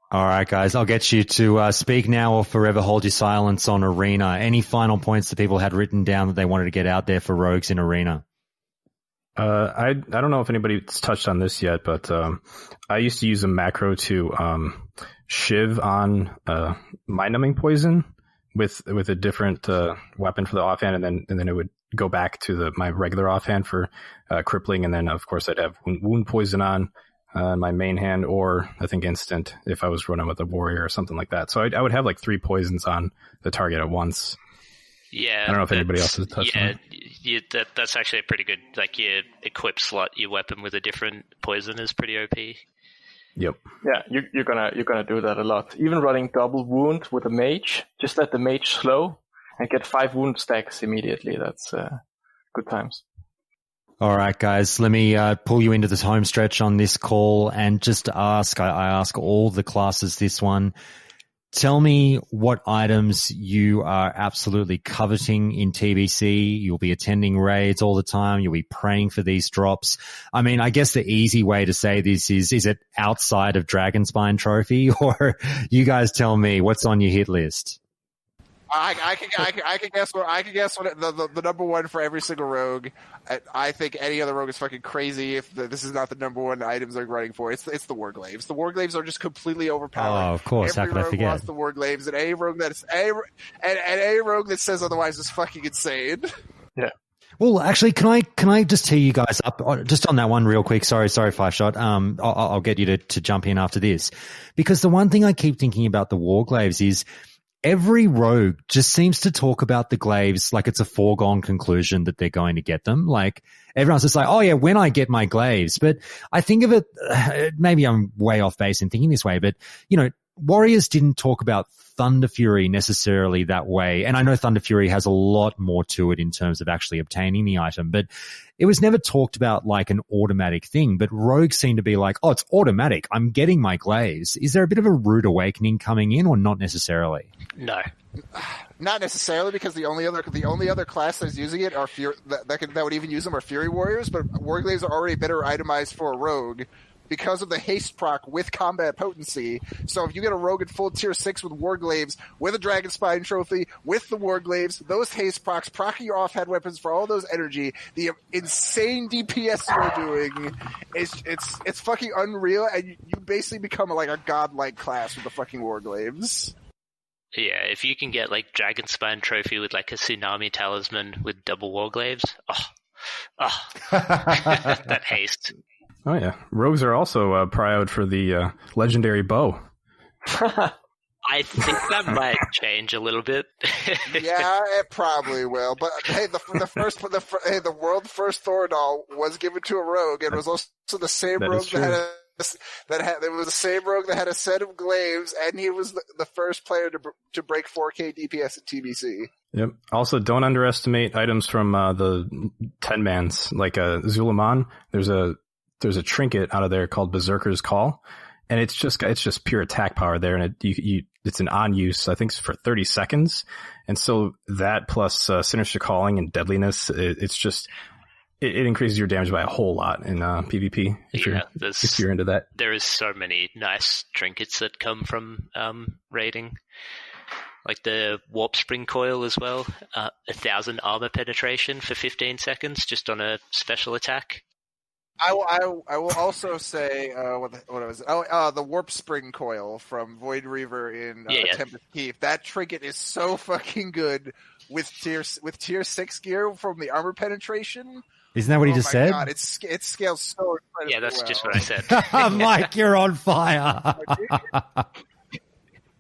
All right, guys, I'll get you to speak now or forever hold your silence on arena. Any final points that people had written down that they wanted to get out there for rogues in arena? I don't know if anybody's touched on this yet, but I used to use a macro to shiv on mind numbing poison with a different weapon for the offhand, and then it would go back to my regular offhand for crippling, and then of course I'd have wound poison on my main hand, or I think instant if I was running with a warrior or something like that. So I would have like 3 poisons on the target at once. Yeah, I don't know if anybody else has touched on it. That's actually a pretty good. Like your equip slot, your weapon with a different poison is pretty OP. Yep. Yeah, you're gonna do that a lot. Even running double wound with a mage, just let the mage slow and get 5 wound stacks immediately. That's good times. All right, guys, let me pull you into this home stretch on this call and just ask, I ask all the classes this one, tell me what items you are absolutely coveting in TBC. You'll be attending raids all the time. You'll be praying for these drops. I mean, I guess the easy way to say this is it outside of Dragonspine Trophy, or you guys tell me what's on your hit list? I can guess what the number one for every single rogue. I think any other rogue is fucking crazy if this is not the number one items they're running for. It's the Warglaives. The Warglaives are just completely overpowered. Oh, of course. Every How could I forget? Wants the Warglaives, and any rogue that says otherwise is fucking insane. Yeah. Well, actually, can I just tee you guys up just on that one real quick? Sorry, Five Shot. I'll get you to jump in after this, because the one thing I keep thinking about the Warglaives is, every rogue just seems to talk about the glaives like it's a foregone conclusion that they're going to get them. Like, everyone's just like, oh yeah, when I get my glaives. But I think of it, maybe I'm way off base in thinking this way, but Warriors didn't talk about Thunder Fury necessarily that way. And I know Thunder Fury has a lot more to it in terms of actually obtaining the item, but it was never talked about like an automatic thing. But rogues seem to be like, oh, it's automatic. I'm getting my glaives. Is there a bit of a rude awakening coming in, or not necessarily? No. Not necessarily, because the only other class that's using it are that would even use them are Fury Warriors, but Warglaives are already better itemized for a rogue because of the haste proc with combat potency. So if you get a rogue at full tier 6 with Warglaives, with a Dragonspine trophy, with the Warglaives, those haste procs, proccing your offhand weapons for all those energy, the insane DPS you're doing, it's fucking unreal, and you basically become like a godlike class with the fucking Warglaives. Yeah, if you can get like Dragonspine trophy with like a Tsunami Talisman with double Warglaives, that haste. Oh yeah, rogues are also proud for the legendary bow. I think that might change a little bit. Yeah, it probably will. But hey, the world first Thoradol was given to a rogue, and it was also the same rogue that had a set of glaives, and he was the first player to break 4K DPS at TBC. Yep. Also, don't underestimate items from the 10-mans, like Zulaman. There's a trinket out of there called Berserker's Call, and it's just pure attack power there, and it's an on use, I think, for 30 seconds, and so that plus Sinister Calling and Deadliness, it increases your damage by a whole lot in PvP if you're into that. There is so many nice trinkets that come from raiding, like the Warp Spring Coil as well, 1,000 armor penetration for 15 seconds just on a special attack. I will also say the Warp Spring Coil from Void Reaver in Tempest Keep. That trinket is so fucking good with tier 6 gear from the armor penetration. Isn't that what he just said? God, it scales so incredibly Yeah, that's well. just what I said. Mike, you're on fire.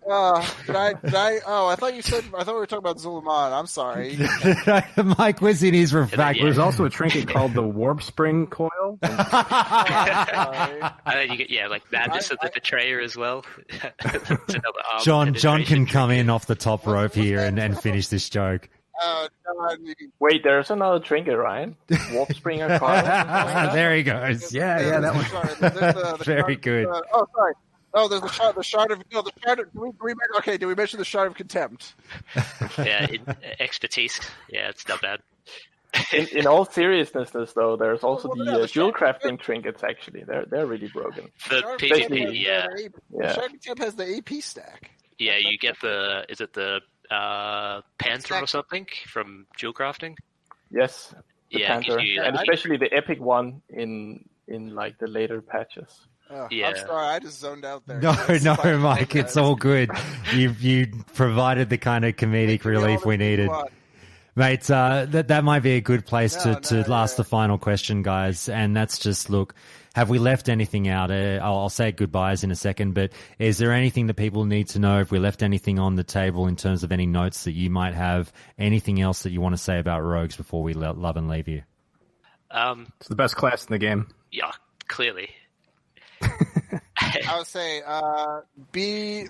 I thought we were talking about Zulaman. I'm sorry. Mike was in his refractor. There's also a trinket called the Warp Spring Coil. And then you get, like Madness of the Betrayer as well. John can come in off the top rope here and finish this joke. Wait, there's another trinket, Ryan. Warp Spring and Coil. There he goes. Yeah, that one. Very good. Sorry. Oh, there's the shard of. Do we mention the shard of contempt? Yeah, expertise. Yeah, it's not bad. In all seriousness, though, there's also the dual crafting trinkets. Actually, they're really broken. The PvP, The shard of contempt has the AP stack. Yeah, you get the Panther or something from dual crafting. Yes, the Panther, and especially the epic one in like the later patches. Oh, yeah. I'm sorry, I just zoned out there. No, Mike, it's all good. You provided the kind of comedic relief we needed. Mate, that might be a good place to ask the final question, guys. And that's just, look, have we left anything out? I'll say goodbyes in a second, but is there anything that people need to know? If we left anything on the table in terms of any notes that you might have, anything else that you want to say about rogues before we love and leave you? It's the best class in the game. Yeah, clearly. I would say the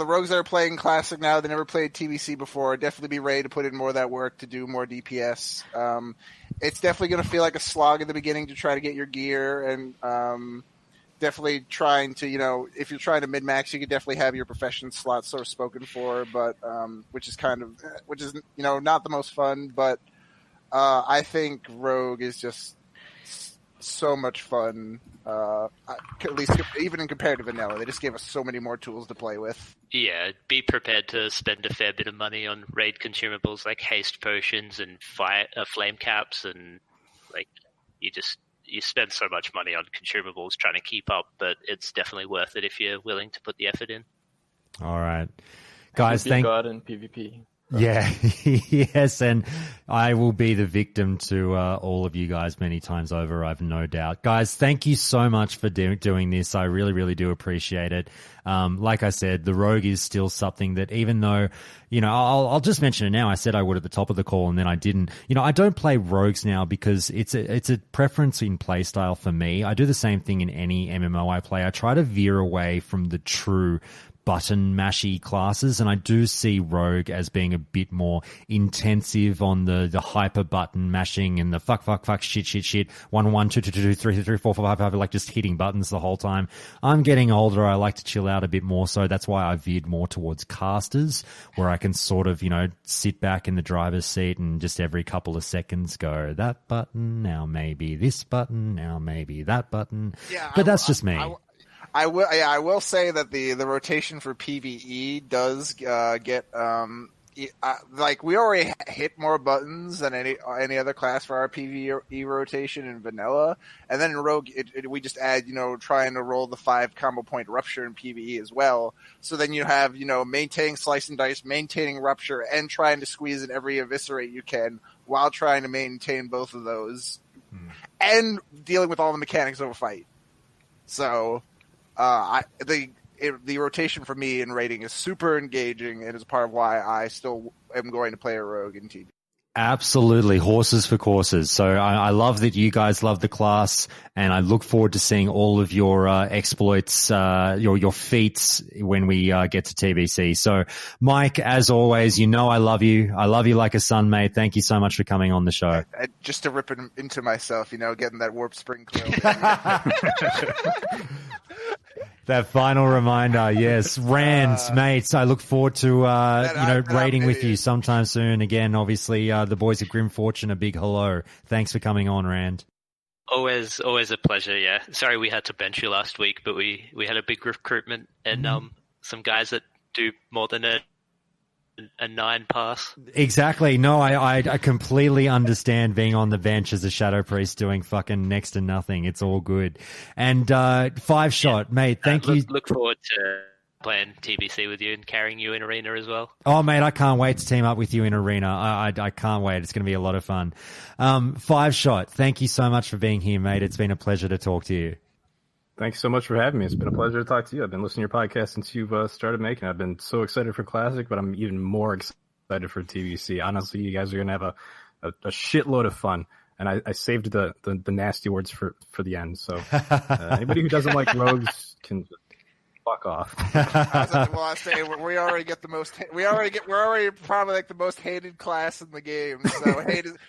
rogues that are playing Classic now, they never played TBC before, definitely be ready to put in more of that work to do more DPS. It's definitely going to feel like a slog at the beginning to try to get your gear, and definitely trying to, if you're trying to min-max, you could definitely have your profession slot sort of spoken for, but which is not the most fun, but I think Rogue is just so much fun. At least even in compared to vanilla, they just gave us so many more tools to play with. Yeah, be prepared to spend a fair bit of money on raid consumables like haste potions and flame caps, and like you spend so much money on consumables trying to keep up, but it's definitely worth it if you're willing to put the effort in. All right, guys, thank God in PvP. Yeah, yes, and I will be the victim to all of you guys many times over, I've no doubt. Guys, thank you so much for doing this. I really, really do appreciate it. Like I said, the Rogue is still something that, even though, I'll just mention it now. I said I would at the top of the call and then I didn't. I don't play Rogues now because it's a preference in playstyle for me. I do the same thing in any MMO I play. I try to veer away from the true button mashy classes, and I do see Rogue as being a bit more intensive on the hyper button mashing and the fuck shit 1 1 2 2 2 3 3 4 4 5 like just hitting buttons the whole time. I'm getting older. I like to chill out a bit more, so that's why I veered more towards casters, where I can sort of sit back in the driver's seat and just every couple of seconds go that button, now maybe this button, now maybe that button. Yeah, but that's just me. I will say that the rotation for PvE does get we already hit more buttons than any other class for our PvE rotation in vanilla, and then in Rogue we just add trying to roll the 5 combo point rupture in PvE as well. So then you have maintaining slice and dice, maintaining rupture, and trying to squeeze in every eviscerate you can while trying to maintain both of those, and dealing with all the mechanics of a fight. So. The rotation for me in raiding is super engaging, and is part of why I still am going to play a Rogue in TB. Absolutely, horses for courses. So I love that you guys love the class, and I look forward to seeing all of your exploits, your feats when we get to TBC. So, Mike, as always, I love you. I love you like a son, mate. Thank you so much for coming on the show. Just to rip it into myself, getting that warp spring clue. That final reminder, yes. Rands, mates, I look forward to, raiding with you sometime soon. Again, obviously, the boys at Grim Fortune, a big hello. Thanks for coming on, Rand. Always a pleasure, yeah. Sorry we had to bench you last week, but we had a big recruitment and some guys that do more than a 9 pass. Exactly. No, I completely understand being on the bench as a Shadow Priest doing fucking next to nothing. It's all good. And 5 shot, mate, thank you. Look forward to playing TBC with you and carrying you in Arena as well. Oh, mate, I can't wait to team up with you in Arena. I can't wait. It's going to be a lot of fun. 5 shot, thank you so much for being here, mate. It's been a pleasure to talk to you. Thanks so much for having me. It's been a pleasure to talk to you. I've been listening to your podcast since you've started making it. I've been so excited for Classic, but I'm even more excited for TBC. Honestly, you guys are going to have a shitload of fun. And I saved the nasty words for the end. So anybody who doesn't like rogues can just fuck off. I say we already get the most. We're already probably like the most hated class in the game. So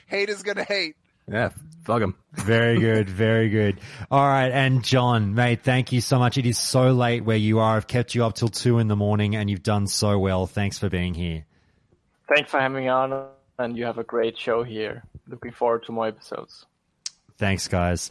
hate is going to hate. Yeah, fuck him. Very good, very good. All right, and John, mate, thank you so much. It is so late where you are. I've kept you up till 2 a.m, and you've done so well. Thanks for being here. Thanks for having me on, and you have a great show here. Looking forward to more episodes. Thanks, guys.